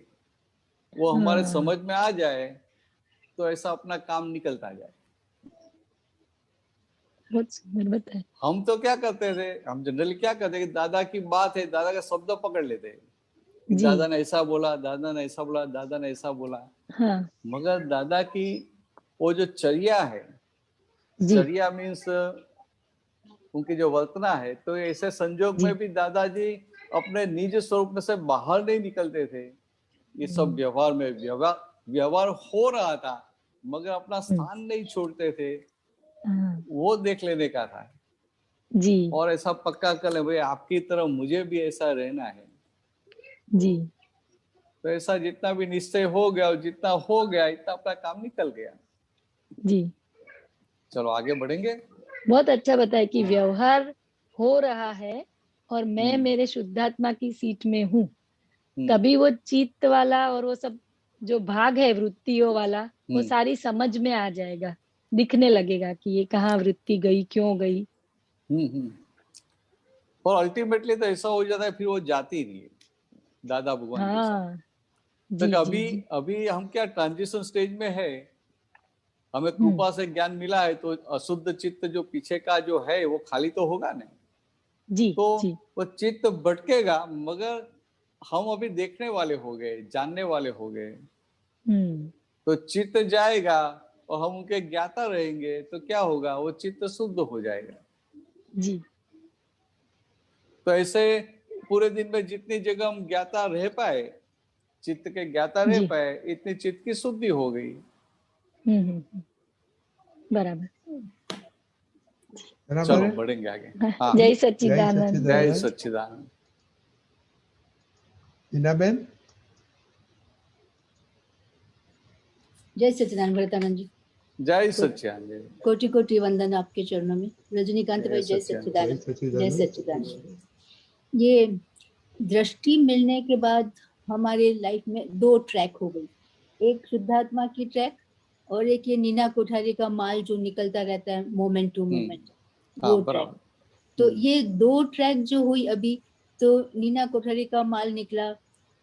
वो हमारे समझ में आ जाए तो ऐसा अपना काम निकलता जाए। बहुत सुंदर बताया। हम तो क्या करते थे, हम जनरली क्या करते कि दादा की बात है, दादा का शब्द पकड़ लेते हैं। दादा ने ऐसा बोला, दादा ने ऐसा बोला, दादा ने ऐसा बोला। हाँ। मगर दादा की वो जो चर्या है, चर्या मीन्स उनकी जो वर्तना है, तो ऐसे संजोग में भी दादाजी अपने निज स्वरूप में से बाहर नहीं निकलते थे। ये सब व्यवहार में व्यवहार हो रहा था मगर अपना स्थान नहीं छोड़ते थे। वो देख लेने का था जी। और ऐसा पक्का कर ले भाई आपकी तरह मुझे भी ऐसा रहना है जी। तो ऐसा जितना भी निश्चय हो गया और जितना हो गया इतना अपना काम निकल गया जी। चलो आगे बढ़ेंगे। बहुत अच्छा बताया कि व्यवहार हो रहा है और मैं मेरे शुद्धात्मा की सीट में हूँ। तभी वो चित्त वाला और वो सब जो भाग है वृत्तियों वाला वो सारी समझ में आ जाएगा, दिखने लगेगा कि ये कहाँ वृत्ति गई, क्यों गई। और अल्टीमेटली तो ऐसा हो जाता है फिर वो जाती नहीं है दादा भगवान के साथ। तो अभी हम क्या ट्रांजिशन स्टेज में है, हमें कृपा से ज्ञान मिला है तो अशुद्ध चित्त जो पीछे का जो है वो खाली तो होगा नहीं जी। तो वो चित्त भटकेगा मगर हम अभी देखने वाले हो गए, जानने वाले हो गए। तो चित्त जाएगा और हम उनके ज्ञाता रहेंगे तो क्या होगा, वो चित्त शुद्ध हो जाएगा जी। तो ऐसे पूरे दिन में जितनी जगह हम ज्ञाता रह पाए, चित्त के ज्ञाता रह पाए, इतनी चित्त की शुद्धि हो गई। बराबर। चलो बढ़ेंगे आगे। जय सच्चिदानंद। जय सच्चिदानंद। टीनाबेन। जय सच्चिदानंद भरतानंद जी। जय सच्चिदानंद। कोटि कोटि वंदन आपके चरणों में। रजनीकांत भाई जय सच्चिदानंद। जय सच्चिदानंद। ये दृष्टि मिलने के बाद हमारे लाइफ में दो ट्रैक हो गई, एक शुद्धात्मा की ट्रैक और एक ये नीना कोठारी का माल जो निकलता रहता है मोमेंट टू मोमेंट, वो ट्रैक। तो ये दो ट्रैक जो हुई अभी, तो नीना कोठारी का माल निकला,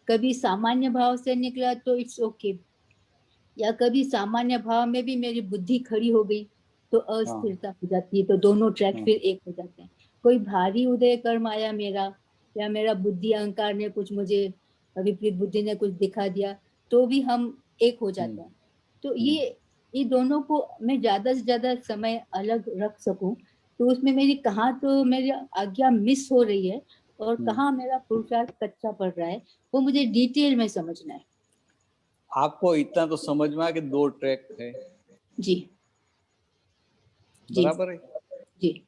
कभी सामान्य भाव से निकला तो इट्स ओके, या कभी सामान्य भाव में भी मेरी बुद्धि खड़ी हो गई तो अस्थिरता हो जाती है, तो दोनों ट्रैक फिर एक हो जाते हैं। कोई भारी उदय कर्म आया मेरा, या मेरा बुद्धि अहंकार ने कुछ मुझे, विपरीत बुद्धि ने कुछ दिखा दिया, तो भी हम एक हो जाते हैं। तो ये दोनों को मैं ज्यादा से ज्यादा समय अलग रख सकूं, तो उसमें मेरी कहाँ तो मेरी आज्ञा मिस हो रही है और कहाँ मेरा पुरुषार्थ कच्चा पड़ रहा है, वो मुझे डिटेल में समझना है। आपको इतना तो समझ में आया कि दो ट्रैक है। जी बराबर है जी।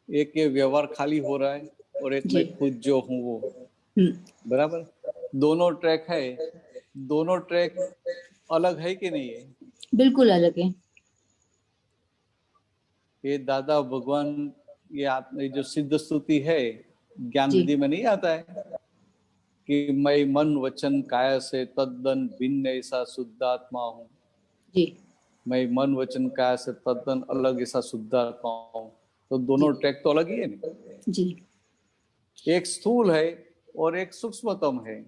एक ये व्यवहार खाली हो रहा है और एक मैं खुद जो हूँ वो, बराबर। दोनों ट्रैक है, दोनों ट्रैक अलग है कि नहीं है? बिल्कुल अलग है। ये दादा भगवान ये जो सिद्ध स्तुति है ज्ञान विधि में नहीं आता है कि मैं मन वचन काया से तद्दन भिन्न ऐसा शुद्धात्मा हूँ जी। मैं मन वचन काया से तद्दन अलग ऐसा शुद्धात्मा हूँ, तो दोनों ट्रैक तो अलग ही है ना जी। एक स्थूल है और एक सूक्ष्मतम है।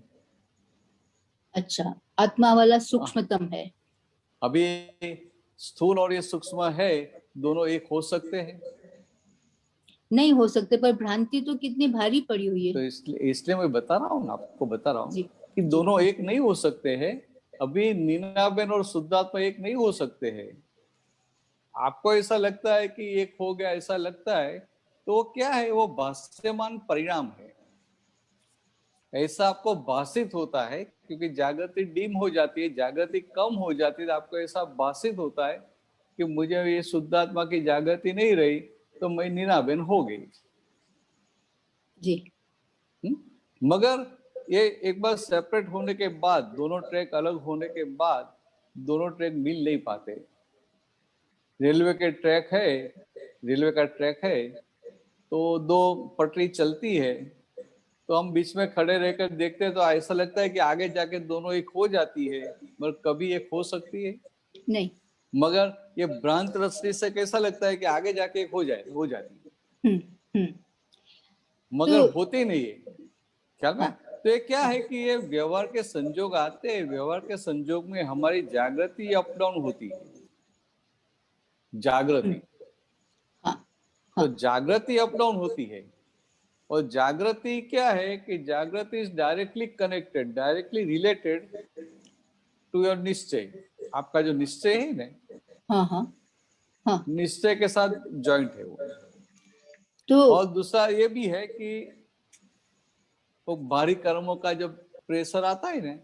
अच्छा, आत्मा वाला सूक्ष्मतम है। अभी स्थूल और ये सूक्ष्म है, दोनों एक हो सकते हैं? नहीं हो सकते, पर भ्रांति तो कितनी भारी पड़ी हुई है। तो इसलिए मैं बता रहा हूँ, आपको बता रहा हूँ जी, कि दोनों एक नहीं हो सकते हैं। अभी नीनाबेन और शुद्धात्मा एक नहीं हो सकते हैं। आपको ऐसा लगता है कि एक हो गया, ऐसा लगता है, तो वो क्या है? वो भाष्यमान परिणाम है। ऐसा आपको भाषित होता है क्योंकि जागृति डिम हो जाती है, जागृति कम हो जाती है, तो आपको ऐसा भाषित होता है कि मुझे ये शुद्धात्मा की जागृति नहीं रही तो मैं नीनाबेन हो गई जी। मगर ये एक बार सेपरेट होने के बाद, दोनों ट्रैक अलग होने के बाद, दोनों ट्रैक मिल नहीं पाते। रेलवे के ट्रैक है, रेलवे का ट्रैक है, तो दो पटरी चलती है, तो हम बीच में खड़े रहकर देखते हैं तो ऐसा लगता है कि आगे जाके दोनों एक हो जाती है, मगर कभी एक हो सकती है नहीं। मगर ये भ्रांत दृष्टि से कैसा लगता है कि आगे जाके एक हो जाती है, मगर तो होती नहीं है। ख्याल में? तो ये क्या है कि ये व्यवहार के संजोग आते हैं, व्यवहार के संजोग में हमारी जागृति अप डाउन होती है। जागृति, तो जागृति अप डाउन होती है। और जागृति क्या है कि जागृति is directly connected, directly related to your निश्चय। आपका जो निश्चय है ना, निश्चय के साथ जॉइंट है वो। तो और दूसरा ये भी है कि वो भारी कर्मों का जब प्रेशर आता है ना,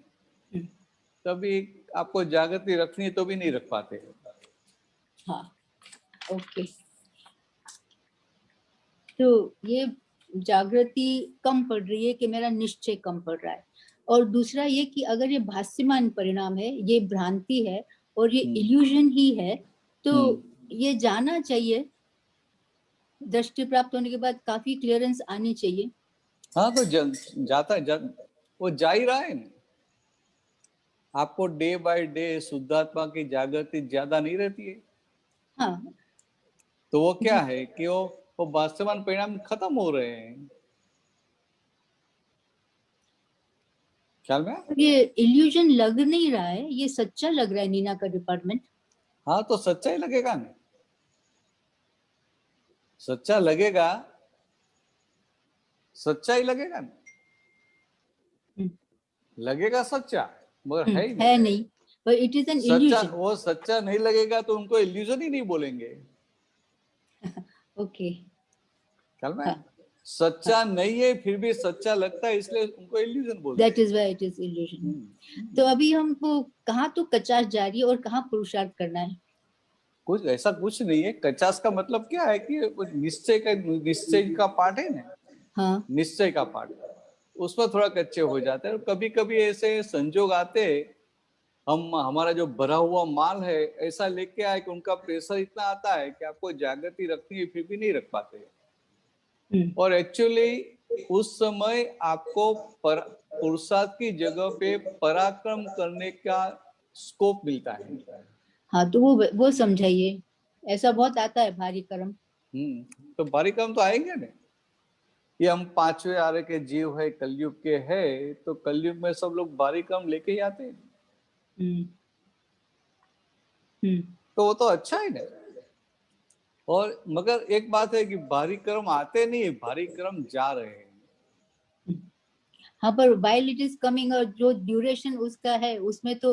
तभी आपको जागृति रखनी है तो भी नहीं रख पाते। हाँ, ओके। तो ये जागृति कम पड़ रही है कि मेरा निश्चय कम पड़ रहा है। और दूसरा ये कि अगर ये भाष्यमान परिणाम है, ये भ्रांति है और ये इल्यूजन ही है, तो ये जाना चाहिए। दृष्टि प्राप्त होने के बाद काफी क्लियरेंस आनी चाहिए। हाँ, तो जाता है, वो जा ही रहा है ना। आपको डे बाय डे शुद्धात्मा की जागृति ज्यादा नहीं रहती है। हाँ, तो वो क्या है कि वो भाष्यमान परिणाम खत्म हो रहे हैं। ख्याल में? ये इल्यूजन लग नहीं रहा है, ये सच्चा लग रहा है नीना का डिपार्टमेंट। हाँ, तो सच्चा ही लगेगा ना, सच्चा लगेगा, सच्चा ही लगेगा ना, लगेगा सच्चा, मगर है नहीं। पर इट इज एन इल्यूजन। वो सच्चा नहीं लगेगा तो उनको इल्यूजन ही नहीं बोलेंगे। ओके, ख्याल में? सच्चा नहीं है फिर भी सच्चा लगता है, इसलिए उनको इल्यूजन बोलते हैं। That is why it is illusion। तो अभी हमको कहाँ तो कचास जारी और कहाँ पुरुषार्थ करना है? कुछ ऐसा कुछ नहीं है। कचास का मतलब क्या है कि निश्चय का पार्ट है ना। हाँ, निश्चय का पार्ट, उसमें थोड़ा कच्चे हो जाते हैं। कभी कभी ऐसे संजोग आते हैं, हम हमारा जो भरा हुआ माल है ऐसा लेके आए कि उनका प्रेशर इतना आता है कि आपको जागृति रखनी है फिर भी नहीं रख पाते। और एक्चुअली उस समय आपको पुरुषार्थ की जगह पे पराक्रम करने का स्कोप मिलता है। हाँ, तो वो समझाइए। ऐसा बहुत आता है भारी कर्म। तो भारी कर्म तो आएंगे ना। ये हम पांचवें आरे के जीव है, कलयुग के है, तो कलयुग में सब लोग भारी कर्म लेके ही आते हैं। तो वो तो अच्छा ही ना। और मगर एक बात है कि भारी कर्म आते नहीं है, भारी कर्म जा रहे हैं। हाँ, पर while it is coming और जो ड्यूरेशन उसका है उसमें तो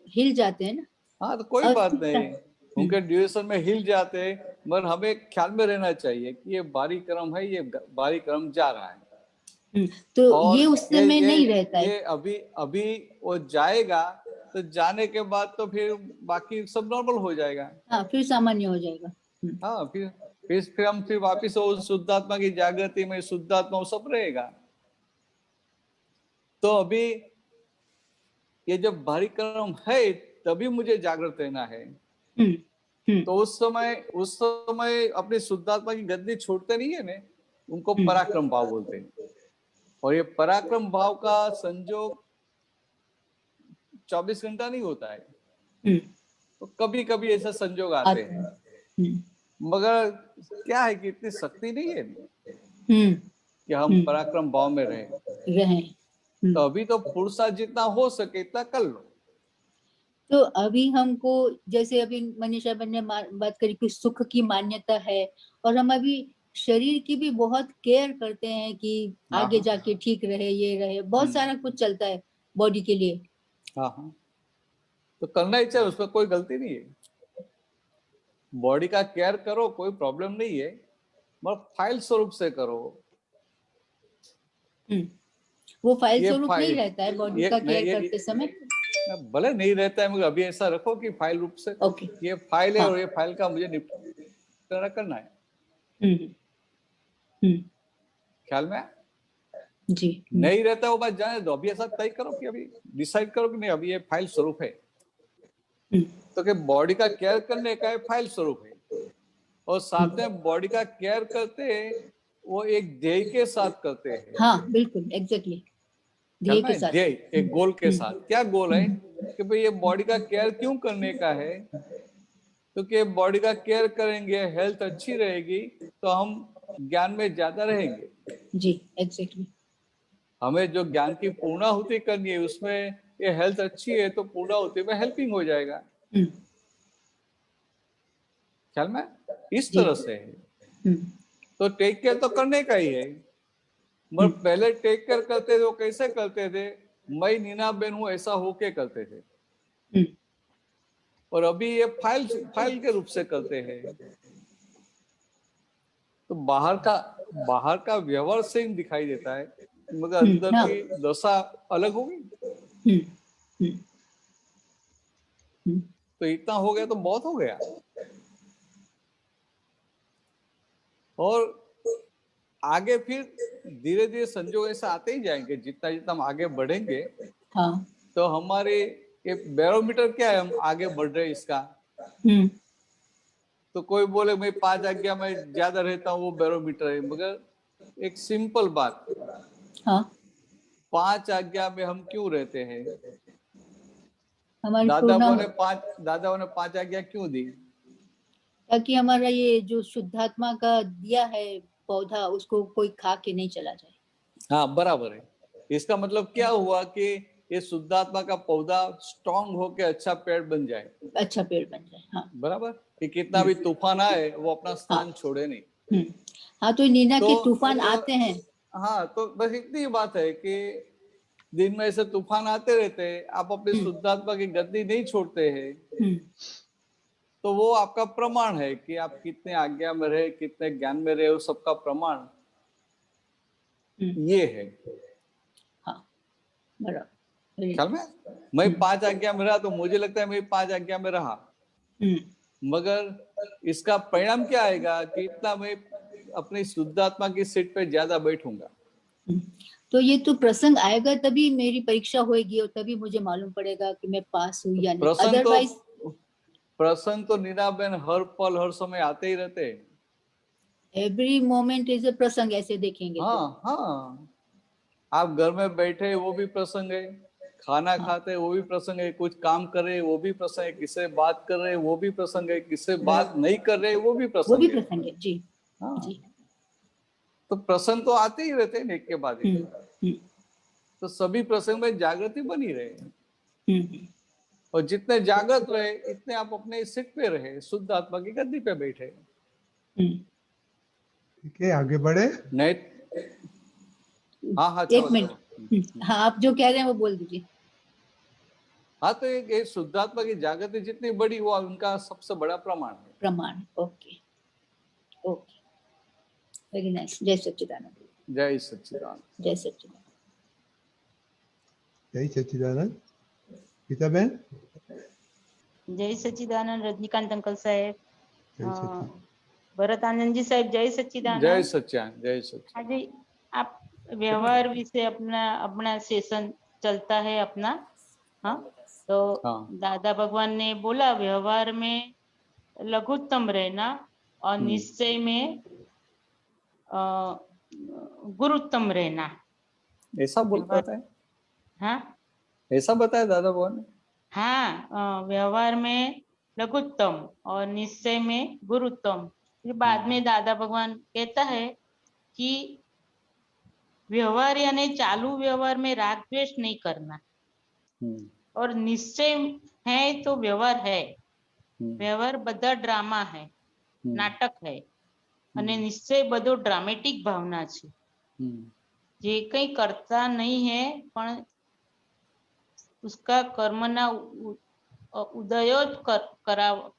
हिल जाते हैं ना। हाँ, तो कोई बात नहीं, उनके ड्यूरेशन में हिल जाते हैं, मगर हमें ख्याल में रहना चाहिए कि ये भारी कर्म है, ये भारी कर्म जा रहा है। तो ये उस समय नहीं रहता है। ये अभी वो जाएगा, तो जाने के बाद तो फिर बाकी सब नॉर्मल हो जाएगा। हाँ, फिर सामान्य हो जाएगा। हाँ, फिर हम फिर वापिस शुद्धात्मा की जागृति में शुद्धात्मा सब रहेगा। तो अभी ये जब भारी कर्म है तभी मुझे जागृत रहना है। तो उस समय अपनी शुद्धात्मा की गद्दी छोड़ते नहीं है ने, उनको पराक्रम भाव बोलते हैं। और ये पराक्रम भाव का संजोग 24 घंटा नहीं होता है, तो कभी कभी ऐसा संजोग आते हैं, मगर क्या है कि इतनी शक्ति नहीं है। कि हम पराक्रम भाव में रहे। तो अभी तो पुरुषार्थ जितना हो सके इतना कर लो। तो अभी हमको, जैसे अभी मनीषा बहन ने बात करी कि सुख की मान्यता है, और हम अभी शरीर की भी बहुत केयर करते हैं कि आगे जाके ठीक रहे, ये रहे, बहुत सारा कुछ चलता है बॉडी के लिए। हाँ, तो करना ही चाहिए, उसमें कोई गलती नहीं है। बॉडी का केयर करो, कोई प्रॉब्लम नहीं है, मगर फाइल स्वरूप से करो। वो फाइल स्वरूप नहीं रहता है बॉडी का केयर करते समय। भले नहीं रहता है, मगर अभी ऐसा रखो कि फाइल रूप से ये फाइल है और ये फाइल का मुझे निपटारा करना है। ख्याल में जी नहीं रहता वो बात जाने दो। अभी ऐसा तय करो कि अभी डिसाइड करो कि नहीं, अभी ये फाइल स्वरूप है, तो कि बॉडी का केयर करने का फाइल स्वरूप है, और साथ में बॉडी का केयर करते वो एक ध्येय के साथ करते हैं। हाँ बिल्कुल, एग्जैक्टली, ध्येय के साथ, ध्येय एक गोल के साथ। क्या गोल है कि भाई ये बॉडी का केयर क्यों करने का है, क्योंकि बॉडी का केयर करेंगे, हेल्थ अच्छी रहेगी तो हम ज्ञान में ज्यादा रहेंगे। जी एग्जैक्टली। हमें जो ज्ञान की पूर्णाहुति करनी है उसमें ये हेल्थ अच्छी है तो पूर्णाहुति में हेल्पिंग हो जाएगा। ख्याल में इस तरह से है। तो टेक केयर तो करने का ही है, मगर पहले टेक केयर करते थे वो कैसे करते थे, मैं नीना बेन हूं ऐसा होके करते थे, और अभी ये फाइल के रूप से करते हैं। तो बाहर का व्यवहार से दिखाई देता है, मगर अंदर की दशा अलग होगी। तो इतना हो गया तो बहुत हो गया। और आगे फिर धीरे धीरे संजोग ऐसे आते ही जाएंगे, जितना जितना हम आगे बढ़ेंगे। तो हमारे ये बैरोमीटर क्या है, हम आगे बढ़ रहे इसका। तो कोई बोले मैं 5 आज्ञा में ज्यादा रहता हूँ, वो बैरोमीटर है, मगर एक सिंपल बात, 5 आज्ञा में हम क्यों रहते हैं? दादाओं ने 5 आज्ञा क्यों दी? ताकि हमारा ये जो शुद्धात्मा का दिया है पौधा, उसको कोई खा के नहीं चला जाए। हाँ बराबर है। इसका मतलब क्या हुआ कि ये शुद्धात्मा का पौधा स्ट्रॉन्ग होके अच्छा पेड़ बन जाए, अच्छा पेड़ बन जाए। हाँ बराबर, कि कितना भी तूफान आए वो अपना स्थान छोड़े नहीं। हाँ तो नीना के तूफान आते हैं। हाँ तो बस इतनी बात है कि दिन में ऐसे तूफान आते रहते हैं, आप अपनी शुद्धात्मा की गद्दी नहीं छोड़ते हैं, तो वो आपका प्रमाण है कि आप कितने आज्ञा में रहे, कितने ज्ञान में रहे, वो सबका प्रमाण ये है। हाँ बराबर। ख्याल में मैं 5 आज्ञा में रहा तो मुझे लगता है मैं 5 आज्ञा में रहा, मगर इसका परिणाम क्या आएगा कि इतना मैं अपनी शुद्धात्मा की सीट पे ज्यादा बैठूंगा। तो ये तो प्रसंग आएगा तभी मेरी परीक्षा होगी, और तभी मुझे मालूम पड़ेगा कि मैं पास हुई या नहीं। अदरवाइज प्रसंग तो नीना बहन हर पल हर समय आते ही रहते हैं। एवरी मोमेंट इज अ प्रसंग, ऐसे देखेंगे। हाँ आप घर में बैठे वो भी प्रसंग है, खाना खाते वो भी प्रसंग है, कुछ काम कर रहे वो भी प्रसंग है, किससे बात कर रहे वो भी प्रसंग है, किससे बात नहीं कर रहे वो भी प्रसंग है। जी हाँ जी। तो प्रसंग तो आते ही रहते हैं एक के बाद एक। तो सभी प्रसंग में जागृति बनी रहे, और जितने जागृत रहे इतने आप अपने सीट पे रहे, शुद्ध आत्मा की गद्दी पे बैठे। ठीक है, आगे बढ़े। नहीं हाँ एक मिनट, हाँ आप जो कह रहे हैं वो बोल दीजिए। हाँ तो ये शुद्धात्मा की जागृति जितनी बड़ी हुआ उनका सबसे बड़ा प्रमाण। Okay okay, very nice. जय सच्चिदानंद। जय सच्चिदानंद। जय सच्चिदानंद। जय सच्चिदानंद। गीता बहन। जय सच्चिदानंद। रजनीकांत अंकल साहब, भरत आनंद जी साहब, जय सच्चिदानंद। जय सच्चिदानंद। जय सच्चिदानंद। आज आप व्यवहार विषय अपना सेशन चलता है अपना। हाँ तो दादा भगवान ने बोला व्यवहार में लघुत्तम रहना और निश्चय में गुरुत्तम रहना, ऐसा बोलता है। हाँ ऐसा बताया दादा भगवान ने। हाँ व्यवहार में लघुत्तम और निश्चय में गुरुत्तम। फिर बाद में दादा भगवान कहता है कि व्यवहार यानी चालू व्यवहार में राग द्वेष नहीं करना, और निश्चय है तो व्यवहार है। व्यवहार बधा ड्रामा है, नाटक है, અને નિશ્ચય બધો ડ્રામેટિક ભાવના છે। જે કઈ કરતા नहीं है પણ उसका कर्मना उदय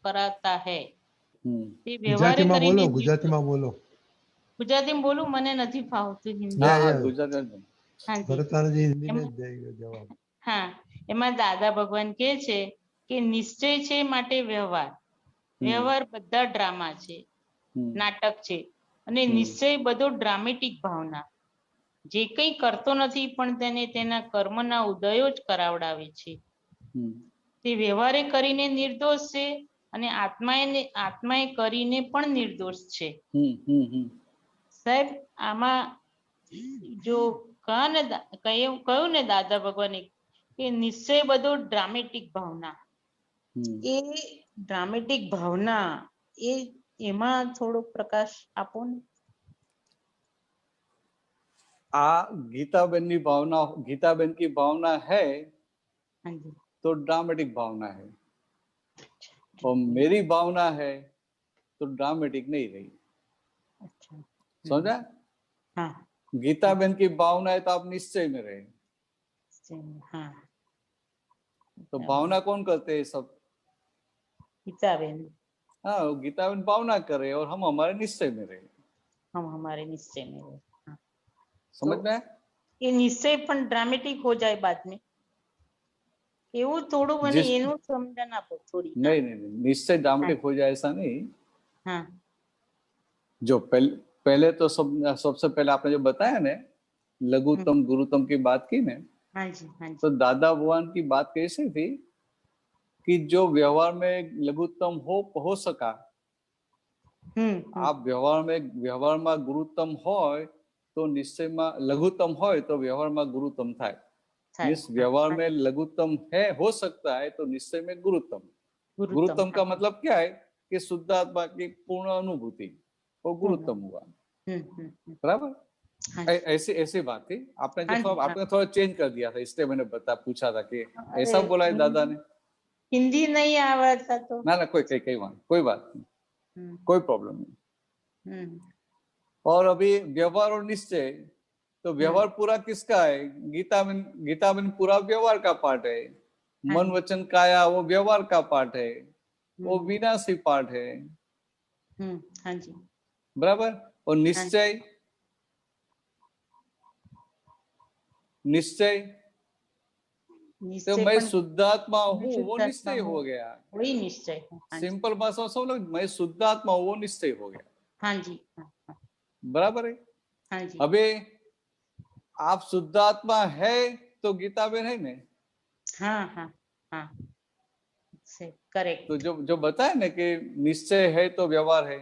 कराता है। તે વ્યવહારે કરીને ગુજરાતીમાં બોલો। ગુજરાતીમાં બોલું, મને નથી ફાવતું હિન્દી। હા, ભરતાજી હિન્દીમાં જ દે જવાબ। હા, એમાં દાદા ભગવાન કહે છે કે નિશ્ચય છે માટે વ્યવહાર, વ્યવહાર બધા ડ્રામા છે, નાટક છે, અને નિશ્ચય બધો ડ્રામેટિક ભાવના। જે કઈ કરતો નથી પણ તેને તેના કર્મના ઉદયો જ કરાવડાવે છે। તે વ્યવહારે કરીને નિર્દોષ છે અને આત્માએ કરીને પણ નિર્દોષ છે। સાહેબ, આમાં જો કહ્યું ને દાદા ભગવાને કે નિશ્ચય બધો ડ્રામેટિક ભાવના, એ ડ્રામેટિક ભાવના એમાં થોડો પ્રકાશ આપો ને। गीताबेन की भावना है तो ड्रामेटिक भावना है, और मेरी भावना है तो ड्रामेटिक नहीं रही। समझा? हाँ। गीताबेन की भावना है तो आप निश्चय में रहे। हाँ। तो भावना कौन करते हैं सब? गीताबेन। हाँ, गीताबेन भावना करे और हम हमारे निश्चय में रहे। हम हमारे निश्चय में रहे। हाँ। समझ में? ये निश्चय पण ड्रामेटिक हो जाए बाद में, એવું થોડું મને એનું સમજણ આપો થોડી। नहीं, निश्चय ड्रामेटिक हो जाए ऐसा नहीं। हाँ। जो पहले तो सबसे पहले आपने जो बताया ना, लघुतम गुरुतम की बात की ना, हाँ जी, हाँ जी। तो दादा भगवान की बात कैसी थी कि जो व्यवहार में लघुतम हो सका, आप व्यवहार में गुरुतम होय तो निश्चय में लघुतम होय तो व्यवहार में गुरुतम थाय। इस व्यवहार में लघुतम है हो सकता है तो निश्चय में गुरुतम का मतलब क्या है कि शुद्ध आत्मा की पूर्ण अनुभूति, वो गुरुतम हुआ। बराबर? ऐसी बात थी। आपने थोड़ा चेंज कर दिया था, इसलिए मैंने पूछा था कि ऐसा बोला है दादा ने। हिंदी नहीं आवड़ता तो ना कोई बात नहीं, कोई प्रॉब्लम नहीं। और अभी व्यवहार और निश्चय, तो व्यवहार पूरा किसका है? गीताबेन पूरा व्यवहार का पार्ट है। मन वचन काया वो व्यवहार का पार्ट है, वो विनाशी पार्ट है। हाँ जी, बराबर। और निश्चय तो मैं शुद्धात्मा हूँ, वो निश्चय हो गया। वही निश्चय है। सिंपल भाषा सब लोग, मैं शुद्धात्मा हूँ, वो निश्चय हो गया। हाँ जी, बराबर है। हाँ जी। अबे आप शुद्धात्मा है तो गीताबेन है ना। हाँ हाँ हाँ, करेक्ट। तो जो बताया ना कि निश्चय है तो व्यवहार है।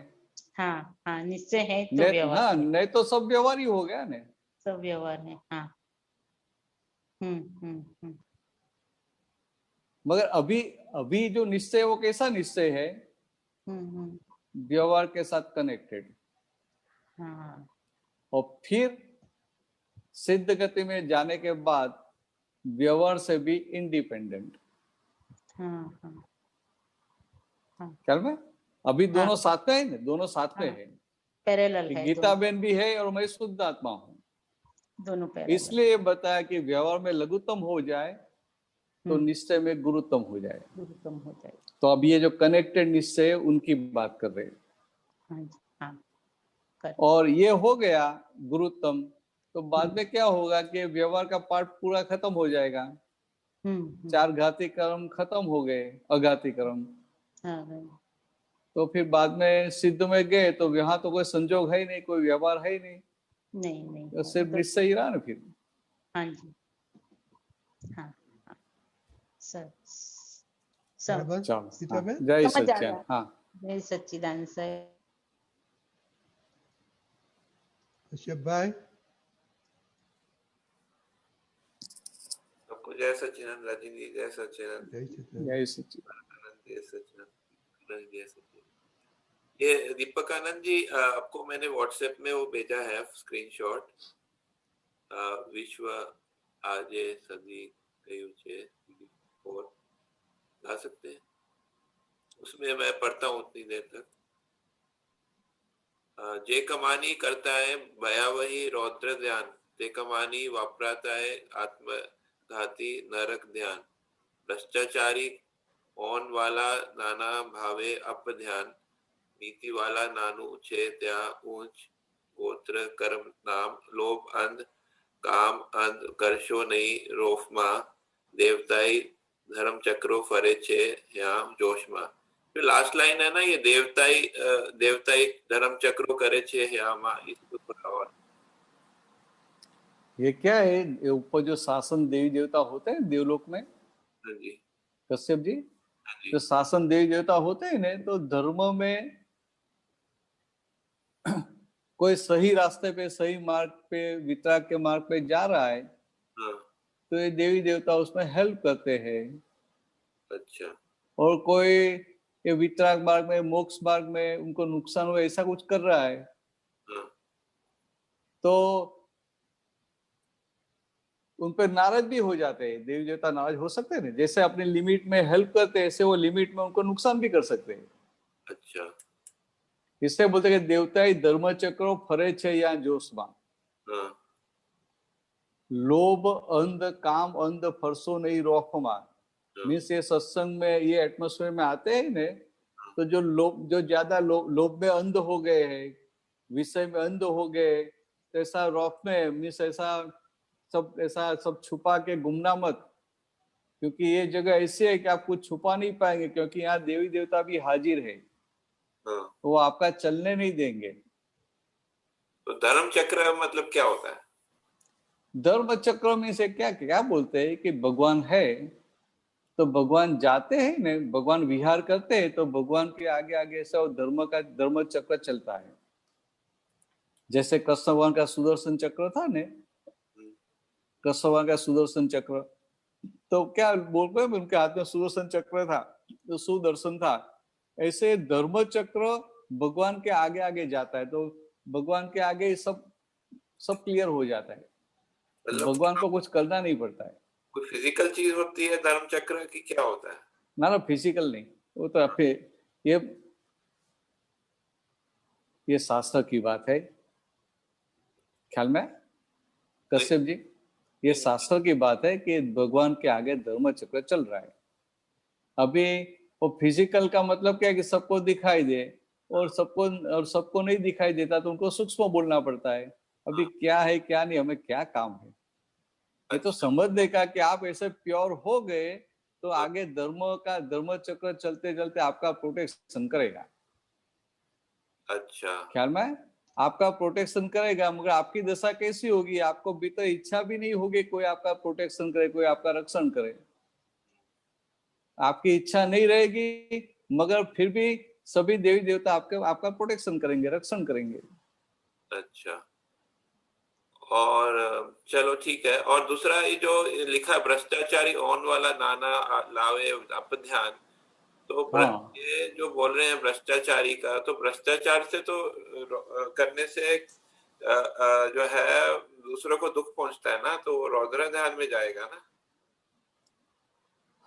हाँ हाँ, निश्चय है तो व्यवहार। हाँ, नहीं तो सब व्यवहार ही हो गया ना। सब व्यवहार है। हाँ। मगर अभी जो निश्चय वो कैसा निश्चय है? व्यवहार के साथ कनेक्टेड। हाँ। और फिर सिद्ध गति में जाने के बाद व्यवहार से भी इंडिपेंडेंट। हाँ हाँ हाँ। क्या में अभी दोनों साथ में है ना, दोनों साथ में है, पैरेलल है। गीताबेन भी है और मैं शुद्ध आत्मा हूँ, दोनों पैरेलल। इसलिए बताया कि व्यवहार में लघुतम हो जाए तो निश्चय में गुरुतम हो जाए। गुरुतम हो जाए। तो अब ये जो कनेक्टेड निश्चय है उनकी बात कर रहे हैं। हाँ जी, हाँ। और ये हो गया गुरुतम, तो बाद में क्या होगा कि व्यवहार का पार्ट पूरा खत्म हो जाएगा। 4 घाती कर्म खत्म हो गए, अघाती कर्म। तो फिर बाद में सिद्ध में गए तो यहाँ तो कोई संजोग है ही नहीं, कोई व्यवहार है ही नहीं। नहीं तो सिर्फ निश्चय ही रहा ना फिर। हाँ जी, हाँ हाँ। सब जय सच्चिदानंद। हाँ, जय सच्चिदानंद सर। भाई सबको जय सच्चिदानंद। राजेंद्र जय सच्चिदानंद। जय सच्चिदानंद। जय सच्चिदानंद। जय सच्चिदानंद। ये दीपक आनंद जी, आपको मैंने व्हाट्सएप में वो भेजा है स्क्रीनशॉट। વિશ્વ આજે સદી કયું છે और गा सकते हैं? उसमें मैं पढ़ता हूँ उतनी देर तक। जे कमानी करता है भयावही रौद्र ध्यान, ते कमानी वापराता है आत्मघाती नरक ध्यान, भ्रष्टाचारी ओन वाला नाना भावे अप ध्यान, नीति वाला नानु छे त्या ऊंच गोत्र कर्म नाम, लोभ अंध काम अंध करशो नहीं रोफ मां, देवताई धर्म चक्रो फरे छे यहाँ जोश मां। जो लास्ट लाइन है ना, ये देवताई धर्म चक्रो करे छे यहाँ मां, इसको थोड़ा और। ये क्या है? ये ऊपर जो शासन देवी देवता होते हैं देवलोक में, हाँ जी कश्यप जी, जो शासन देवी देवता होते हैं ना, तो धर्म में कोई सही रास्ते पे, सही मार्ग पे, वितराग के मार्ग पे जा रहा है, तो ये देवी देवता उसमें हेल्प करते हैं। अच्छा। और कोई ये वितराग मार्ग में, मोक्ष मार्ग में उनको नुकसान हुआ, ऐसा कुछ कर रहा है, तो उन पर नाराज भी हो जाते हैं। देवी देवता नाराज हो सकते हैं, जैसे अपने लिमिट में हेल्प करते हैं, ऐसे वो लिमिट में उनको नुकसान भी कर सकते हैं। अच्छा। इससे बोलते हैं कि देवता धर्म चक्रो फरे छे या जोशमा, लोभ अंध काम अंध फरसो नहीं रोफमा। मीन्स ये सत्संग में, ये एटमोस्फेयर में आते हैं ने, तो जो ज्यादा लोभ में अंध हो गए हैं, विषय में अंध हो गए, तो ऐसा रॉफ में, मीन्स ऐसा सब छुपा के घूमना मत, क्योंकि ये जगह ऐसी है कि आप कुछ छुपा नहीं पाएंगे, क्योंकि यहाँ देवी देवता भी हाजिर है, तो वो आपका चलने नहीं देंगे। तो धर्म चक्र मतलब क्या होता है? धर्म चक्र में से क्या बोलते हैं कि भगवान है, तो भगवान जाते हैं ने, भगवान विहार करते हैं, तो भगवान के आगे आगे ऐसा धर्म चक्र चलता है। जैसे कृष्ण भगवान का सुदर्शन चक्र था ने, कृष्ण भगवान का सुदर्शन चक्र, तो क्या बोलते हैं, उनके हाथ में सुदर्शन चक्र था, तो सुदर्शन था। ऐसे धर्म चक्र भगवान के आगे आगे जाता है, तो भगवान के आगे सब क्लियर हो जाता है, भगवान को कुछ करना नहीं पड़ता है। कोई फिजिकल चीज होती है धर्म चक्र की, क्या होता है? ना फिजिकल नहीं, वो तो आपके ये शास्त्र की बात है, ख्याल में कश्यप जी, ये शास्त्र की बात है कि भगवान के आगे धर्म चक्र चल रहा है। अभी वो फिजिकल का मतलब क्या है कि सबको दिखाई दे, और सबको नहीं दिखाई देता, तो उनको सूक्ष्म बोलना पड़ता है। अभी क्या है क्या नहीं, हमें क्या काम है, ये तो समझने का कि आप ऐसे प्योर हो गए तो आगे धर्म चक्र चलते चलते आपका प्रोटेक्शन करेगा। अच्छा। ख्याल में आपका प्रोटेक्शन करेगा, मगर आपकी दशा कैसी होगी, आपको भीतर इच्छा भी नहीं होगी कोई आपका प्रोटेक्शन करे, कोई आपका रक्षण करे, आपकी इच्छा नहीं रहेगी, मगर फिर भी सभी देवी देवता आपका प्रोटेक्शन करेंगे, रक्षण करेंगे। अच्छा, और चलो ठीक है। और दूसरा ये जो लिखा भ्रष्टाचारी ओन वाला नाना लावे अप ध्यान, तो ये जो बोल रहे हैं भ्रष्टाचारी का, तो भ्रष्टाचार से तो करने से जो है दूसरों को दुख पहुंचता है ना, तो रौद्र ध्यान में जाएगा ना।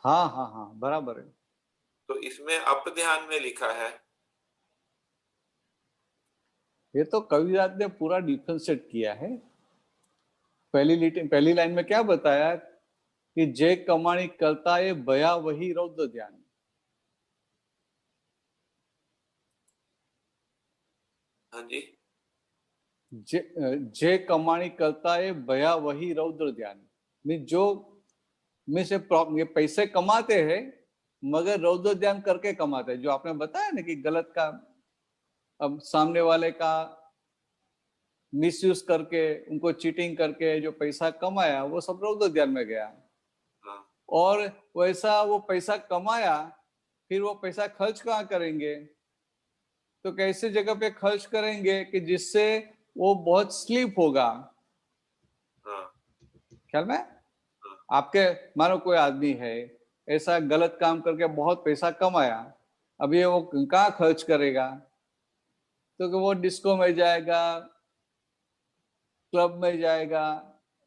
हाँ बराबर है। तो इसमें अप ध्यान में लिखा है, ये तो कविराज ने पूरा डिफरेंशिएट किया है। पहली लाइन में क्या बताया कि जे कमाणी करता है भया वही रौद्र ध्यान। हाँ जी। जे कमाणी करता है भया वही रौद्र ध्यान, ये पैसे कमाते हैं मगर रौद्र ध्यान करके कमाते हैं। जो आपने बताया ना कि गलत का, अब सामने वाले का मिसयूज करके, उनको चीटिंग करके जो पैसा कमाया वो सब रौद्र ध्यान में गया। और वैसा वो पैसा कमाया, फिर वो पैसा खर्च कहाँ करेंगे, तो कैसे जगह पे खर्च करेंगे कि जिससे वो बहुत स्लीप होगा। ख्याल में आपके, मानो कोई आदमी है ऐसा गलत काम करके बहुत पैसा कमाया, अब ये वो कहाँ खर्च करेगा, तो कि वो डिस्को में जाएगा, क्लब में जाएगा,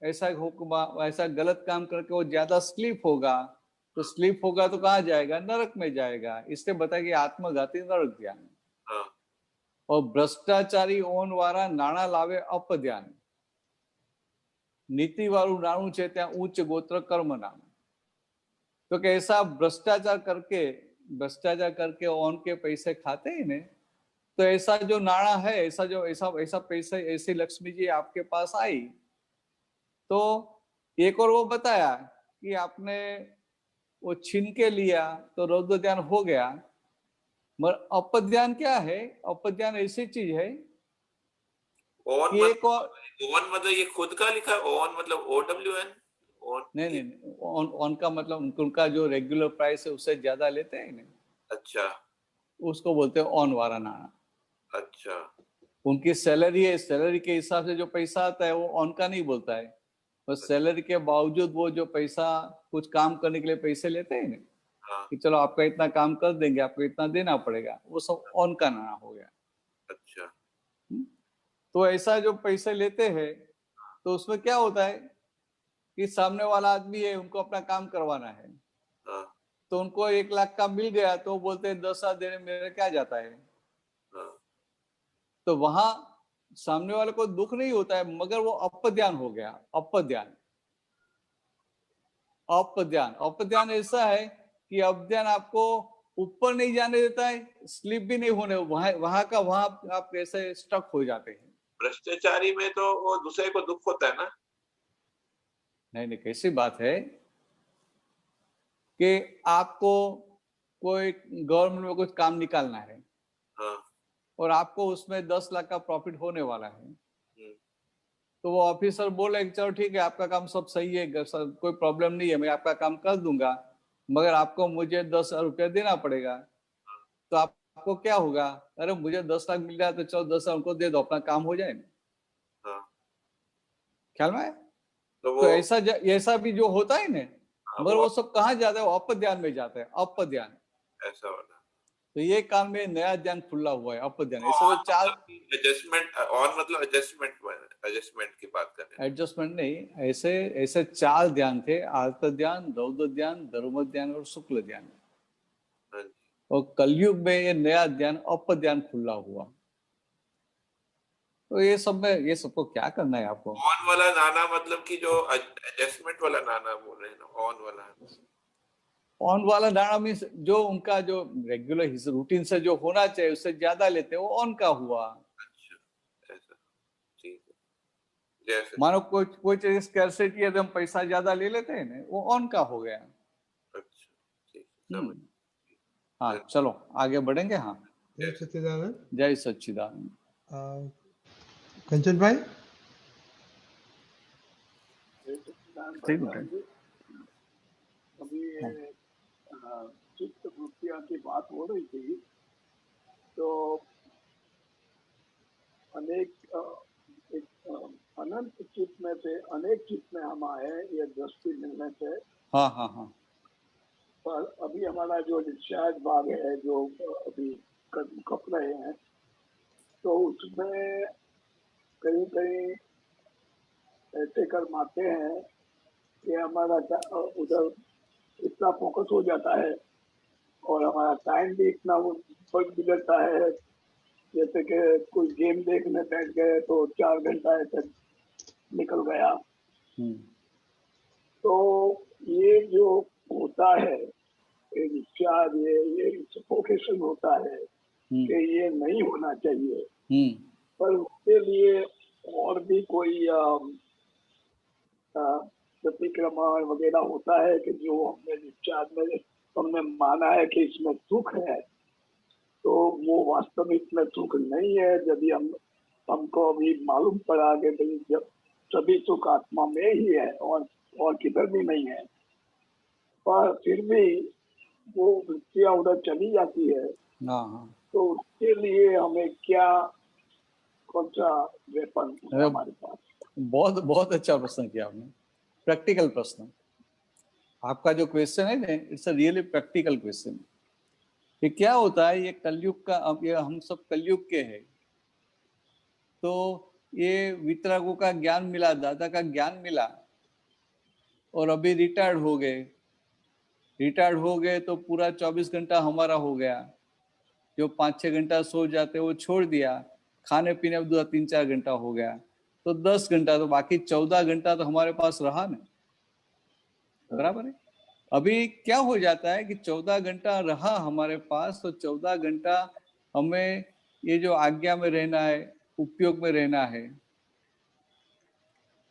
ऐसा गलत काम करके वो ज्यादा स्लीप होगा, तो स्लीप होगा तो कहाँ जाएगा? नरक में जाएगा। इसलिए बताया कि आत्मघाती नरक ध्यान। और भ्रष्टाचारी ओन वाला नाणा लावे अपध्यान। नीति वालू नाणु छे त्या उच्च गोत्र कर्म नाम। तो कि ऐसा भ्रष्टाचार करके ओन के पैसे खाते ही ने, तो ऐसा जो नाणा है, ऐसा पैसे, ऐसी लक्ष्मी जी आपके पास आई, तो एक और वो बताया कि आपने वो छीन के लिया तो रौद्र ध्यान हो गया। मगर अपध्यान क्या है? अपध्यान ऐसी चीज है ओन कि एक और ओन मतलब ये खुद का लिखा है, ओन मतलब OWN? नहीं, ऑन का मतलब उनका जो रेगुलर प्राइस है उससे ज्यादा लेते हैं ना। अच्छा, उसको बोलते हैं ऑन वाला नाणा। अच्छा, उनकी सैलरी है, सैलरी के हिसाब से जो पैसा आता है वो ऑन का नहीं बोलता है। बस सैलरी के बावजूद वो जो पैसा कुछ काम करने के लिए पैसे लेते हैं ना, कि चलो आपका इतना काम कर देंगे, आपको इतना देना पड़ेगा, वो सब ऑन का नाणा हो गया। अच्छा। तो ऐसा जो पैसे लेते हैं, तो उसमें क्या होता है कि सामने वाला आदमी है, उनको अपना काम करवाना है, तो उनको 1 लाख का मिल गया तो बोलते हैं 10,000 देने मेरे क्या जाता है। तो वहां सामने वाले को दुख नहीं होता है, मगर वो अपध्यान हो गया। अपध्यान ऐसा है कि अपध्यान आपको ऊपर नहीं जाने देता है, स्लिप भी नहीं होने, वहां आप कैसे स्टक हो जाते हैं। भ्रष्टाचारी में तो वो दूसरे को दुख होता है ना? नहीं, कैसी बात है कि आपको कोई गवर्नमेंट में कुछ काम निकालना है, और आपको उसमें 10 लाख का प्रॉफिट होने वाला है, तो वो ऑफिसर बोले कि चलो ठीक है, आपका काम सब सही है, कोई प्रॉब्लम नहीं है, मैं आपका काम कर दूंगा, मगर आपको मुझे 10,000 रुपया देना पड़ेगा। तो आपको क्या होगा? अरे मुझे 10 लाख मिल रहा है तो चलो 10,000 उनको दे दो, अपना काम हो जाए। ख्याल में? तो ऐसा भी जो होता है ना, मगर वो सब कहाँ जाता है? वो अपध्यान में जाता है। अपध्यान ऐसा वाला। तो ये काम में नया ध्यान खुला हुआ है, अपध्यान। ऐसा तो 4 एडजस्टमेंट, और मतलब एडजस्टमेंट की बात कर रहे हैं। एडजस्टमेंट नहीं, ऐसे 4 ध्यान थे: आर्त ध्यान, रौद्र ध्यान, धर्म ध्यान और शुक्ल ध्यान। और कलयुग में ये नया ध्यान अपध्यान खुला हुआ। तो ये सबको क्या करना है आपको? ऑन वाला नाना मतलब कि जो एडजस्टमेंट वाला नाना बोल रहे हैं ना, ऑन वाला नाना मीन्स जो उनका जो रेगुलर रूटीन से जो होना चाहिए उससे ज्यादा लेते हैं, वो ऑन का हुआ। अच्छा, ऐसा, ठीक है। जैसे मानो कोई चीज स्कैर्सिटी है तो हम पैसा ज्यादा ले लेते हैं ना, वो ऑन का हो गया। अच्छा, ठीक है। हाँ, चलो आगे बढ़ेंगे। हाँ, जय सच्चिदानंद। जय सच्चिदानंद। कंचन भाई, ठीक है। अभी चित्त वृत्तियां की बात हो रही थी, तो अनंत चित्त में से अनेक चित्त में हम आए, ये दृष्टि मिलने से। हाँ। पर अभी हमारा जो डिस्चार्ज भाग है, जो अभी कप रहे हैं, तो उसमें कहीं कहीं ऐसे कर्म आते हैं कि हमारा उधर इतना फोकस हो जाता है और हमारा टाइम भी इतना बिगड़ता है। जैसे कि कोई गेम देखने बैठ गए तो 4 घंटा ऐसे निकल गया। तो ये जो होता है, ये सफोकेशन होता है कि ये नहीं होना चाहिए। पर उसके लिए और भी कोई प्रतिक्रमण वगैरह होता है कि जो हमने डिस्चार्ज में हमने माना है कि इसमें सुख है, तो वो वास्तविक में सुख नहीं है। जब हमको अभी मालूम पड़ा कि जब सभी सुख आत्मा में ही है और किधर भी नहीं है, पर फिर भी वो वृत्तियां उधर चली जाती है। तो उसके लिए हमें क्या, कौन सा वेपन है हमारे पास? बहुत अच्छा प्रश्न किया आपने, प्रैक्टिकल प्रश्न। आपका जो क्वेश्चन है ना, it's a really practical question. ये क्या होता है, ये कलयुग का, अब ये हम सब कलयुग के हैं, तो ये वितरागों का ज्ञान मिला, दादा का ज्ञान मिला, और अभी रिटायर्ड हो गए। रिटायर्ड हो गए तो पूरा 24 घंटा हमारा हो गया। जो 5-6 घंटा सो जाते वो छोड़ दिया, खाने पीने में 2-3-4 घंटा हो गया, तो 10 घंटा, तो बाकी 14 घंटा तो हमारे पास रहा ना, बराबर है। अभी क्या हो जाता है कि 14 घंटा रहा हमारे पास, तो 14 घंटा हमें ये जो आज्ञा में रहना है, उपयोग में रहना है।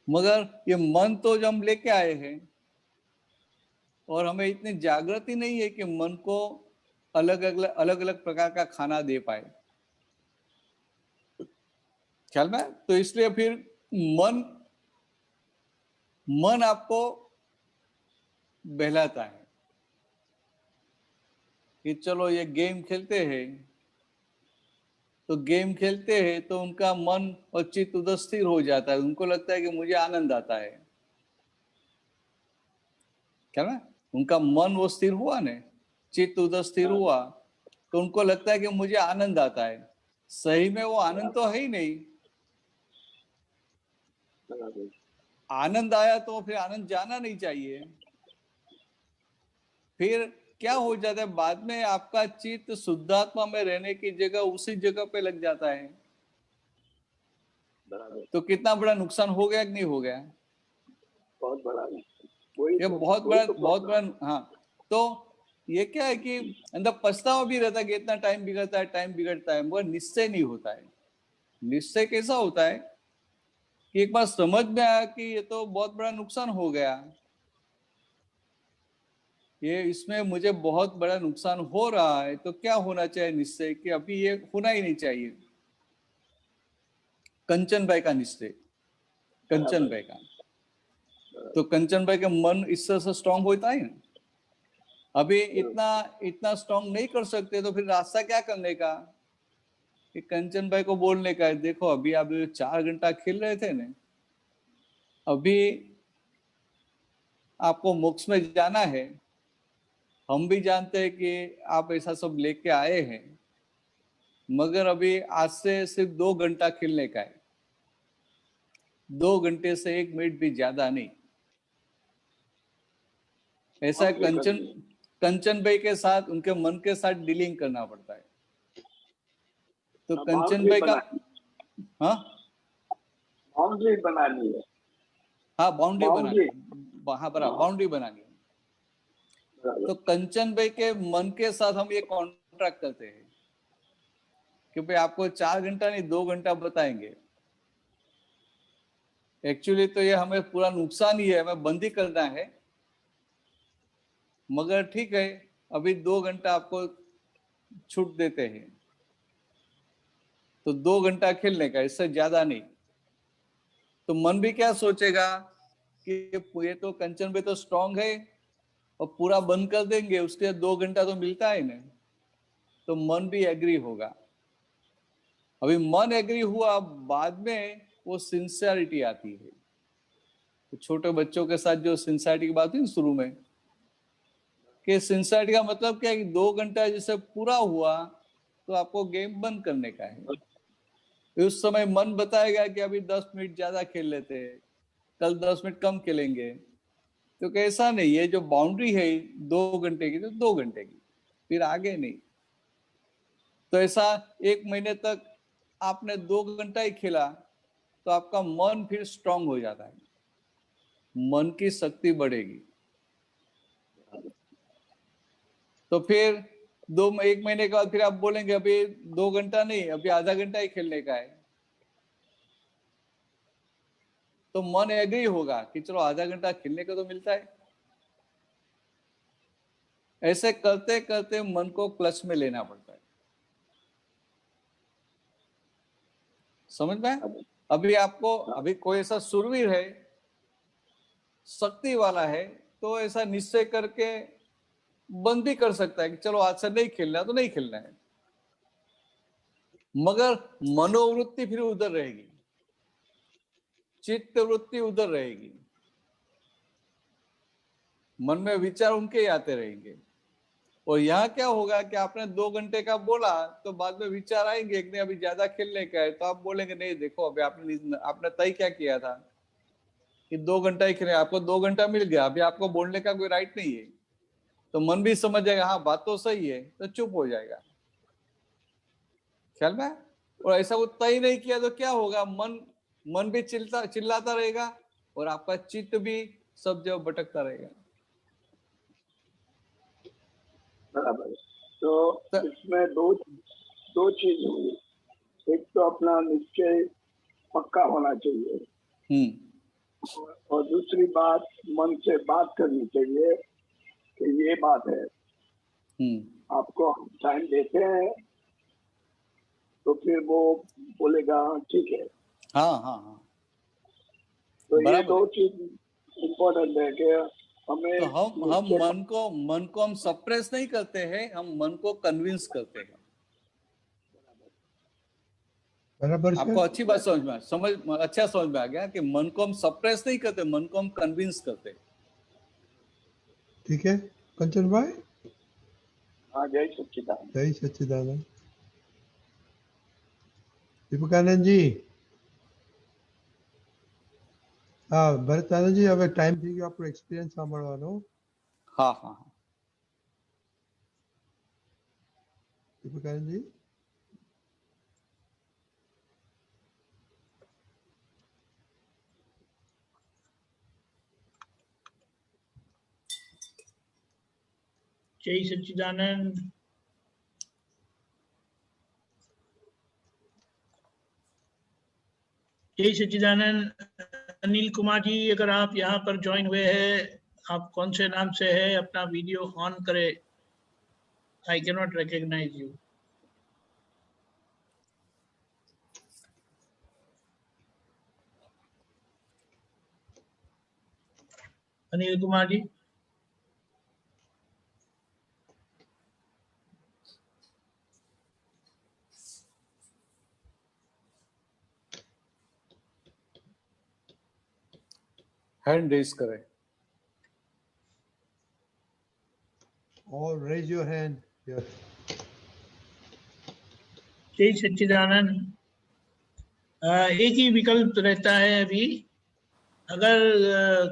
मगर ये मन तो जो हम लेके आए हैं, और हमें इतनी जागृति नहीं है कि मन को अलग अलग प्रकार का खाना दे पाए, ख्याल में। तो इसलिए फिर मन आपको बहलाता है कि चलो ये गेम खेलते हैं, तो गेम खेलते हैं तो उनका मन और चित्त उधर स्थिर हो जाता है। उनको लगता है कि मुझे आनंद आता है, क्या ना, उनका मन वो स्थिर हुआ ना, चित्त उधर स्थिर हुआ, तो उनको लगता है कि मुझे आनंद आता है। सही में वो आनंद तो है ही नहीं। आनंद आया तो फिर आनंद जाना नहीं चाहिए। फिर क्या हो जाता है, बाद में आपका चित्त शुद्धात्मा में रहने की जगह उसी जगह पे लग जाता है। तो कितना बड़ा नुकसान हो गया कि नहीं हो गया? बहुत बड़ा। ये बहुत बड़ा हाँ। तो ये क्या है कि अंदर पछतावा भी रहता है कि इतना टाइम बिगड़ता है, मगर निश्चय नहीं होता है। निश्चय कैसा होता है कि एक बार समझ में आया कि ये तो बहुत बड़ा नुकसान हो गया, ये इसमें मुझे बहुत बड़ा नुकसान हो रहा है, तो क्या होना चाहिए निश्चय कि अभी ये होना ही नहीं चाहिए। कंचन भाई का निश्चय, कंचन भाई का, तो कंचन भाई का मन इस तरह से स्ट्रांग होता है ना। अभी इतना स्ट्रांग नहीं कर सकते, तो फिर रास्ता क्या करने का कि कंचन भाई को बोलने का है, देखो अभी आप 4 घंटा खेल रहे थे ना, अभी आपको मोक्ष में जाना है। हम भी जानते हैं कि आप ऐसा सब लेके आए हैं, मगर अभी आज से सिर्फ 2 घंटा खेलने का है, 2 घंटे से 1 मिनट भी ज्यादा नहीं। ऐसा कंचन भाई के साथ, उनके मन के साथ डीलिंग करना पड़ता है। तो कंचन भाई का हाँ बाउंड्री बनानी है। हाँ बाउंड्री बनानी, हाँ बराबर बाउंड्री बनानी है। तो कंचन भाई के मन के साथ हम ये कॉन्ट्रैक्ट करते हैं कि भाई आपको 4 घंटा नहीं 2 घंटा बताएंगे। एक्चुअली तो ये हमें पूरा नुकसान ही है, हमें बंदी करना है, मगर ठीक है अभी 2 घंटा आपको छूट देते हैं, तो 2 घंटा खेलने का, इससे ज्यादा नहीं। तो मन भी क्या सोचेगा कि ये तो कंचन भाई तो स्ट्रांग है और पूरा बंद कर देंगे, उसके 2 घंटा तो मिलता है ना, तो मन भी एग्री होगा। अभी मन एग्री हुआ, बाद में वो सिंसियरिटी आती है। तो छोटे बच्चों के साथ जो सिंसियरिटी की बात हुई शुरू में, कि सिंसियरिटी का मतलब क्या है कि 2 घंटा जैसे पूरा हुआ तो आपको गेम बंद करने का है। उस समय मन बताएगा कि अभी 10 मिनट ज्यादा खेल लेते हैं, कल 10 मिनट कम खेलेंगे। तो कैसा नहीं, ये जो बाउंड्री है 2 घंटे की, तो 2 घंटे की, फिर आगे नहीं। तो ऐसा 1 महीने तक आपने 2 घंटा ही खेला, तो आपका मन फिर स्ट्रांग हो जाता है, मन की शक्ति बढ़ेगी। तो फिर 1 महीने के बाद फिर आप बोलेंगे अभी 2 घंटा नहीं, अभी आधा घंटा ही खेलने का है, तो मन एग्री होगा कि चलो आधा घंटा खेलने का तो मिलता है। ऐसे करते करते मन को क्लच में लेना पड़ता है, समझ में। अभी आपको, अभी कोई ऐसा सुरवीर है, शक्ति वाला है, तो ऐसा निश्चय करके बंद भी कर सकता है कि चलो आज से नहीं खेलना तो नहीं खेलना है, मगर मनोवृत्ति फिर उधर रहेगी, चित्त वृत्ति उधर रहेगी, मन में विचार उनके ही आते रहेंगे। और यहाँ क्या होगा कि आपने 2 घंटे का बोला तो बाद में विचार आएंगे कि नहीं अभी ज्यादा खेलने का है, तो आप बोलेंगे नहीं देखो अभी आपने तय क्या किया था कि 2 घंटा ही खेले, आपको 2 घंटा मिल गया, अभी आपको बोलने का कोई राइट नहीं है। तो मन भी समझ जाएगा हाँ बात तो सही है, तो चुप हो जाएगा। ख्याल में? और ऐसा वो तय नहीं किया तो क्या होगा, मन भी चिल्लाता रहेगा और आपका चित्त भी सब जगह भटकता रहेगा। बराबर। तो इसमें दो चीज होगी, एक तो अपना निश्चय पक्का होना चाहिए और दूसरी बात मन से बात करनी चाहिए कि ये बात है, आपको टाइम देते हैं तो फिर वो बोलेगा ठीक है। हाँ। तो ये दो चीज इम्पोर्टेंट है कि हमें तो हम मन को हम सप्रेस नहीं करते हैं, हम मन को कन्विंस करते हैं। बराबर। आपको अच्छी बात अच्छा समझ में आ गया कि मन को हम सप्रेस नहीं करते, मन को हम कन्विंस करते। ठीक है कंचन भाई। हाँ, जय सच्चिदानंद। जय सच्चिदानंद। दीपकानंद जी। હા ભરતાનંદજી, હવે ટાઈમ થઈ ગયો આપણો એક્સપિરિયન્સ સાંભળવાનો. હા. દીપકાનંદજી. जय सच्चिदानंद। जय सच्चिदानंद। अनिल कुमार जी, अगर आप यहाँ पर ज्वाइन हुए हैं, आप कौन से नाम से है, अपना वीडियो ऑन करें। I can not recognise you. Anil Kumar ji. Hand raise करें और रेज योर हैंड। जय सच्चिदानंद। एक ही विकल्प रहता है अभी, अगर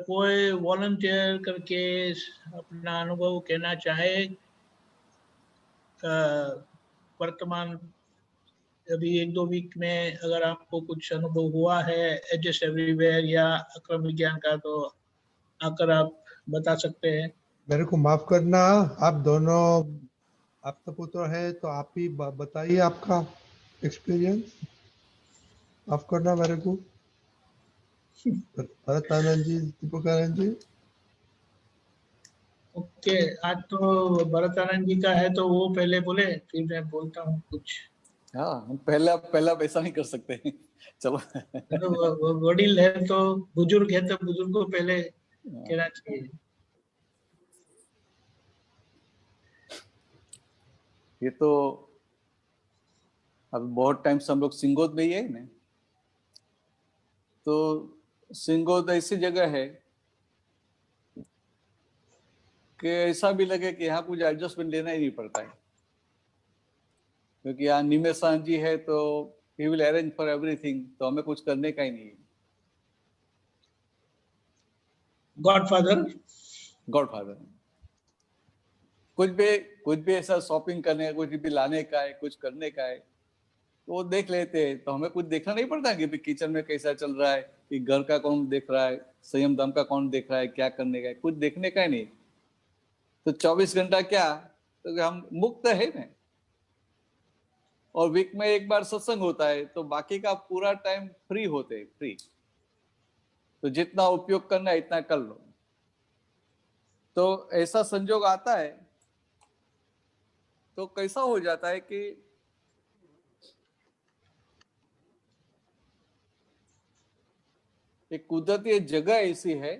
कोई वॉलंटियर करके अपना अनुभव कहना चाहे, वर्तमान अभी 1-2 वीक में अगर आपको कुछ अनुभव हुआ है एडजस्ट एवरीवेयर या अक्रम विज्ञान का, तो आकर आप बता सकते हैं। मेरे को माफ करना, आप दोनों आप तो पुत्र है तो आप ही बताइए आपका एक्सपीरियंस। माफ करना मेरे को। भरतानंद जी, दीपकानंद जी। ओके, आज तो भरतानंद जी का है तो वो पहले बोले, फिर मैं बोलता हूँ कुछ। हाँ, पहला ऐसा नहीं कर सकते। चलो। वो वडील है तो बुजुर्ग है तो बुजुर्ग को पहले कहना चाहिए। ये तो अब बहुत टाइम से हम लोग सिंगोद में ही है ना, तो सिंगोद ऐसी जगह है कि ऐसा भी लगे कि यहाँ कुछ एडजस्टमेंट लेना ही नहीं पड़ता है, क्योंकि यहाँ निमेशान जी है तो he will arrange for everything, तो हमें कुछ करने का ही नहीं है। गॉडफादर कुछ भी ऐसा शॉपिंग करने का, कुछ भी लाने का है, कुछ करने का है तो वो देख लेते हैं, तो हमें कुछ देखना नहीं पड़ता कि किचन में कैसा चल रहा है, कि घर का कौन देख रहा है, संयम दम का कौन देख रहा है, क्या करने का है, कुछ देखने का ही नहीं। तो 24 घंटा क्या, तो हम मुक्त है ना। और वीक में एक बार सत्संग होता है तो बाकी का पूरा टाइम फ्री होते हैं, फ्री। तो जितना उपयोग करना है इतना कर लो। तो ऐसा संजोग आता है तो कैसा हो जाता है कि एक कुदरती जगह ऐसी है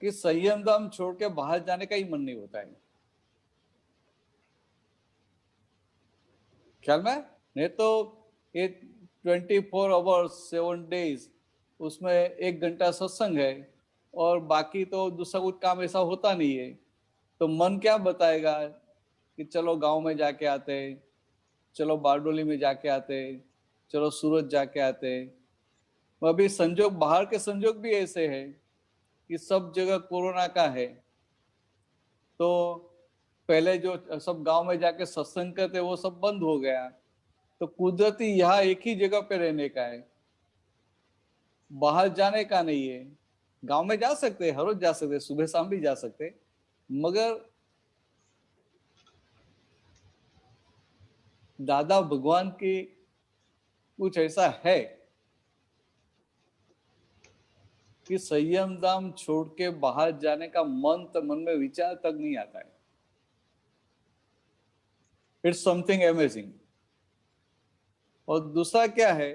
कि संयम दम छोड़ के बाहर जाने का ही मन नहीं होता है। ख्याल में नहीं तो ये 24 आवर्स 7 डेज उसमें 1 घंटा सत्संग है और बाकी तो दूसरा कुछ काम ऐसा होता नहीं है, तो मन क्या बताएगा कि चलो गांव में जाके आते, चलो बारडोली में जाके आते, चलो सूरत जाके आते। अभी संजोग, बाहर के संजोग भी ऐसे है कि सब जगह कोरोना का है, तो पहले जो सब गांव में जाके सत्संग करते वो सब बंद हो गया, तो कुदरती यहाँ एक ही जगह पे रहने का है, बाहर जाने का नहीं है। गांव में जा सकते, हर रोज जा सकते, सुबह शाम भी जा सकते, मगर दादा भगवान की कुछ ऐसा है कि संयम धाम छोड़ के बाहर जाने का मन में विचार तक नहीं आता है। It's something amazing. और दूसरा क्या है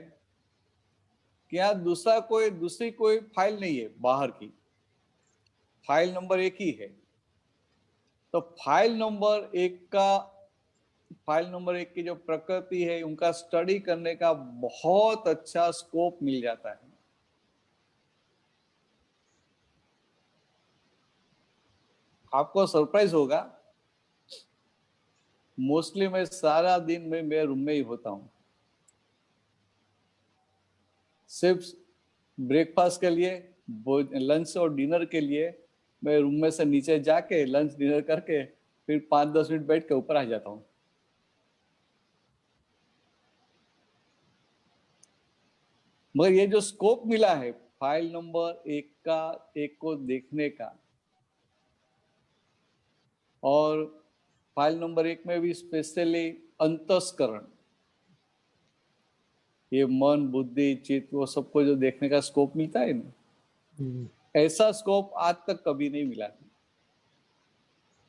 कि यहाँ दूसरी कोई फाइल नहीं है, बाहर की फाइल नंबर एक ही है। तो फाइल नंबर एक की जो प्रकृति है, उनका स्टडी करने का बहुत अच्छा स्कोप मिल जाता है। आपको सरप्राइज होगा, मोस्टली मैं सारा दिन में मेरे रूम में ही होता हूँ। सिर्फ ब्रेकफास्ट के लिए, लंच और डिनर के लिए मैं रूम में से नीचे जाके लंच डिनर करके फिर 5-10 मिनट बैठ के ऊपर आ जाता हूँ। मगर ये जो स्कोप मिला है फाइल नंबर एक को देखने का, और फाइल नंबर 1 में भी स्पेशली अंतस्करण, ये मन बुद्धि चित्त वो सबको जो देखने का स्कोप मिलता है ना, ऐसा स्कोप आज तक कभी नहीं मिला।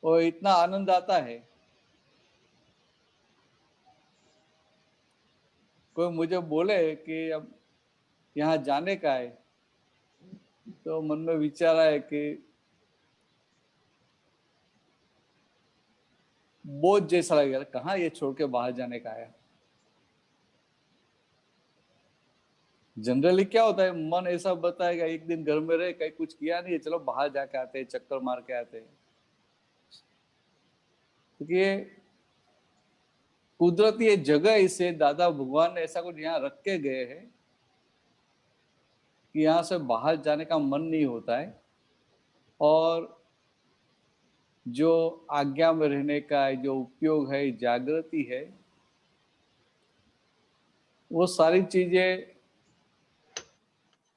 और इतना आनंद आता है। कोई मुझे बोले कि अब यहाँ जाने का है, तो मन में विचार है कि बोझ जैसा लगेगा, कहाँ ये छोड़ के बाहर जाने का है। जनरली क्या होता है, मन ऐसा बताएगा एक दिन घर में रहे, कहीं कुछ किया नहीं है, चलो बाहर जाके आते हैं, चक्कर मार के आते हैं। क्योंकि ये कुदरती ये जगह, इसे दादा भगवान ने ऐसा कुछ यहाँ रख के गए हैं कि यहाँ से बाहर जाने का मन नहीं होता है। और जो आज्ञा में रहने का जो उपयोग है, जागृति है, वो सारी चीजें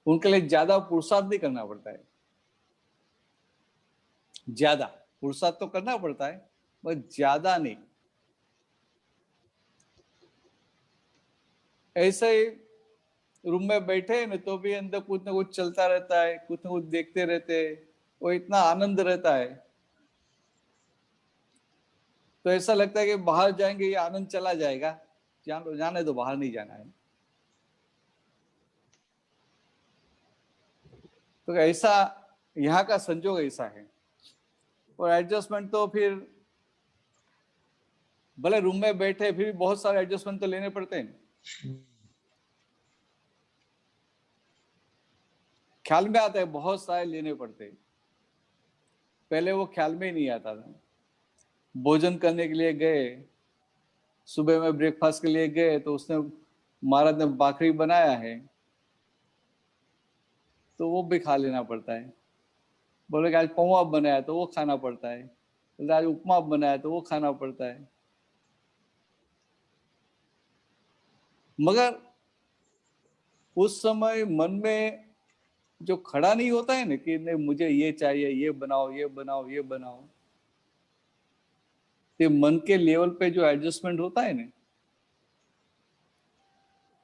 उनके लिए ज्यादा पुरुषार्थ नहीं करना पड़ता है। ज्यादा पुरुषार्थ तो करना पड़ता है, पर ज्यादा नहीं। ऐसे ही रूम में बैठे न तो भी अंदर कुछ ना कुछ चलता रहता है, कुछ ना कुछ देखते रहते हैं, वो इतना आनंद रहता है। तो ऐसा लगता है कि बाहर जाएंगे ये आनंद चला जाएगा, जाने तो बाहर नहीं जाना है। तो ऐसा यहाँ का संजोग ऐसा है। और एडजस्टमेंट तो फिर भले रूम में बैठे फिर भी बहुत सारे एडजस्टमेंट तो लेने पड़ते हैं। ख्याल में आता है बहुत सारे लेने पड़ते हैं। पहले वो ख्याल में ही नहीं आता था। भोजन करने के लिए गए, सुबह में ब्रेकफास्ट के लिए गए, तो उसने महाराज ने भाखरी बनाया है तो वो भी खा लेना पड़ता है। बोले कि आज पोहा बनाया तो वो खाना पड़ता है, बोले आज उपमा बनाया तो वो खाना पड़ता है। मगर उस समय मन में जो खड़ा नहीं होता है ना कि नहीं मुझे ये चाहिए, ये बनाओ ये बनाओ ये बनाओ, तो मन के लेवल पे जो एडजस्टमेंट होता है ना,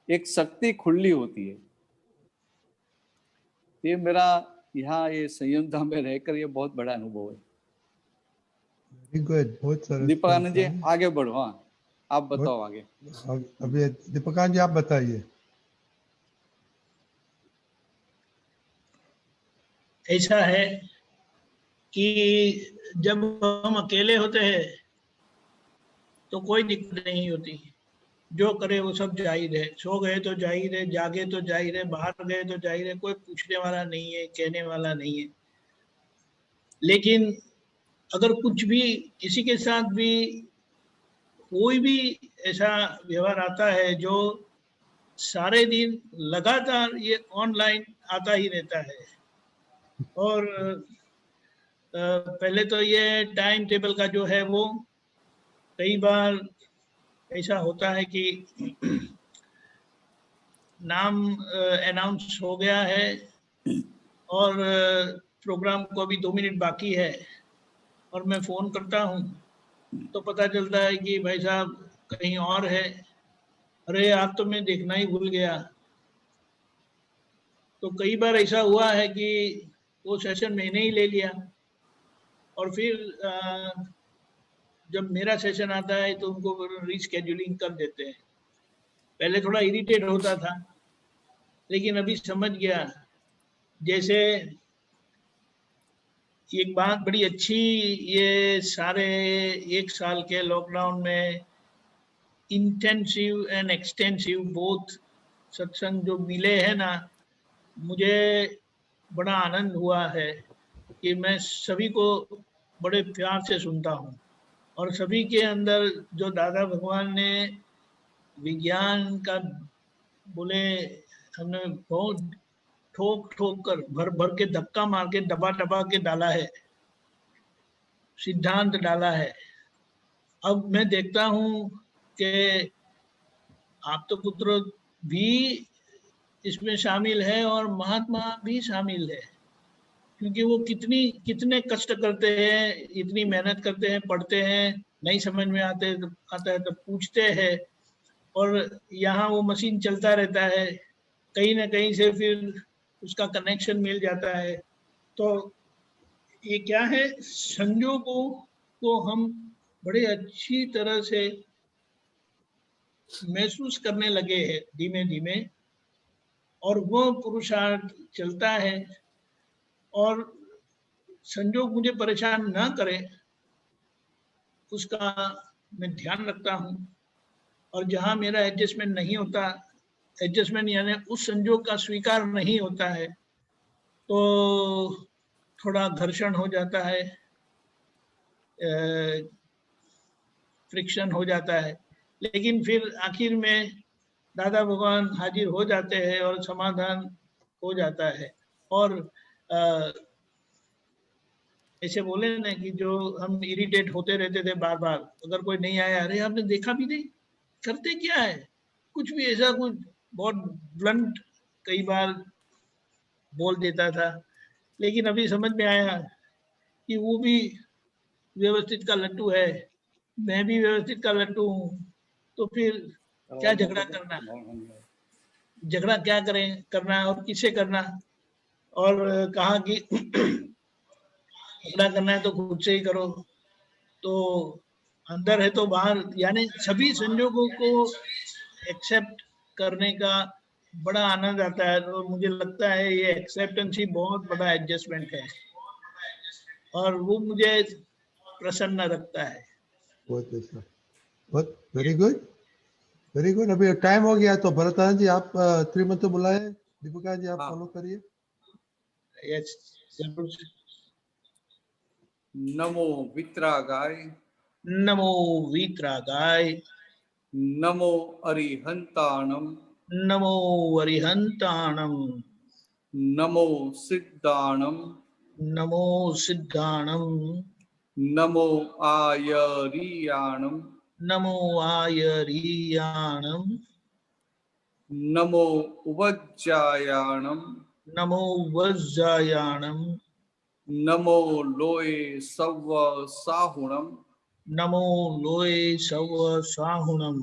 एक शक्ति खुली होती है। ये मेरा यहाँ ये संयम धाम में रहकर ये बहुत बड़ा अनुभव है। बहुत सरस। दीपकानंद जी आगे बढ़ो। हाँ, आप बताओ आगे। अभी दीपकानंद जी आप बताइए। ऐसा है कि जब हम अकेले होते हैं तो कोई दिक्कत नहीं होती, जो करे वो सब जाहिर है। सो गए तो जाहिर है, जागे तो जाहिर है, बाहर गए तो जाहिर है, कोई पूछने वाला नहीं है, कहने वाला नहीं है। लेकिन अगर कुछ भी किसी के साथ भी कोई भी ऐसा व्यवहार आता है जो सारे दिन लगातार ये ऑनलाइन आता ही रहता है, और पहले तो ये टाइम टेबल का जो है वो कई बार ऐसा होता है कि नाम अनाउंस हो गया है और प्रोग्राम को अभी 2 मिनट बाकी है और मैं फ़ोन करता हूँ तो पता चलता है कि भाई साहब कहीं और है, अरे आप तो मैं देखना ही भूल गया। तो कई बार ऐसा हुआ है कि वो सेशन मैंने ही ले लिया और फिर जब मेरा सेशन आता है तो उनको रीस्केड्यूलिंग कर देते हैं। पहले थोड़ा इरिटेट होता था, लेकिन अभी समझ गया। जैसे एक बात बड़ी अच्छी, ये सारे 1 साल के लॉकडाउन में इंटेंसिव एंड एक्सटेंसिव बोथ सत्संग जो मिले हैं ना, मुझे बड़ा आनंद हुआ है कि मैं सभी को बड़े प्यार से सुनता हूँ और सभी के अंदर जो दादा भगवान ने विज्ञान का बोले, हमने बहुत ठोक ठोक कर भर भर के धक्का मार के दबा दबा के डाला है, सिद्धांत डाला है। अब मैं देखता हूँ कि आप तो पुत्र भी इसमें शामिल है और महात्मा भी शामिल है, क्योंकि वो कितने कष्ट करते हैं, इतनी मेहनत करते हैं, पढ़ते हैं, नहीं समझ में आता है तो पूछते हैं, और यहाँ वो मशीन चलता रहता है, कहीं ना कहीं से फिर उसका कनेक्शन मिल जाता है। तो ये क्या है, संजोगों को हम बड़े अच्छी तरह से महसूस करने लगे हैं धीमे धीमे, और वो पुरुषार्थ चलता है और संजोग मुझे परेशान ना करे उसका मैं ध्यान रखता हूँ। और जहाँ मेरा एडजस्टमेंट नहीं होता, एडजस्टमेंट यानी उस संजोग का स्वीकार नहीं होता है, तो थोड़ा घर्षण हो जाता है, फ्रिक्शन हो जाता है, लेकिन फिर आखिर में दादा भगवान हाजिर हो जाते हैं और समाधान हो जाता है। और ऐसे बोले ना कि जो हम इरिटेट होते रहते थे बार बार, अगर कोई नहीं आया, अरे आपने देखा भी नहीं, करते क्या है, कुछ भी ऐसा कुछ बहुत ब्लंट कई बार बोल देता था। लेकिन अभी समझ में आया कि वो भी व्यवस्थित का लट्टू है, मैं भी व्यवस्थित का लट्टू हूँ, तो फिर क्या झगड़ा करना, झगड़ा क्या करें करना और किससे करना। और कहा कि झगड़ा करना है तो खुद से ही करो, तो अंदर है तो बाहर, यानी सभी संजोगों को एक्सेप्ट करने का बड़ा आनंद आता है। और मुझे लगता है ये एक्सेप्टेंस ही बहुत बड़ा एडजस्टमेंट है और वो मुझे प्रसन्न रखता है। बहुत अच्छा, बहुत वेरी गुड, वेरी गुड। अभी टाइम हो गया तो भरतान जी आप त्रिमंत्र बुलाए, दीपिका जी आप फॉलो करिए। यस, नमो वित्रागाय, नमो वित्रागाय, नमो अरिहंताणम, नमो अरिहंताणम, नमो सिद्धाणम, नमो सिद्धाणम, नमो आयरियाणम, नमो आयरियाणम, नमो वज्जायाणम, नमो वज्जायाणम, नमो लोए सव्व साहुणम, नमो लोए सव्व साहुणम,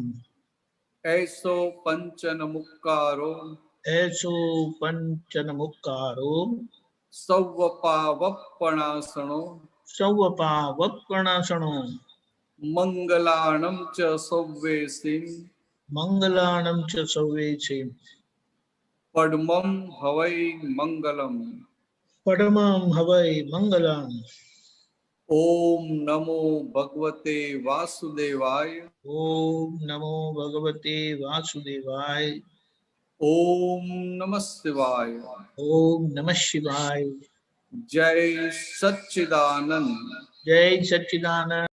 ऐसो पंचन मुक्कारो, ऐसो पंचन मुक्कारो, सव्वपावप्पणासनो, सव्वपावप्पणासनो, मंगलाणं च सव्वेसिं, मंगलाणं च सव्वेसिं, पद्मं हवै मंगलम्, पद्मं हवै मंगलम्। ओम नमो भगवते वासुदेवाय, ओम नमो भगवते वासुदेवाय, ओम नमः शिवाय, ओम नमः शिवाय। जय सच्चिदानंद, जय सच्चिदानंद।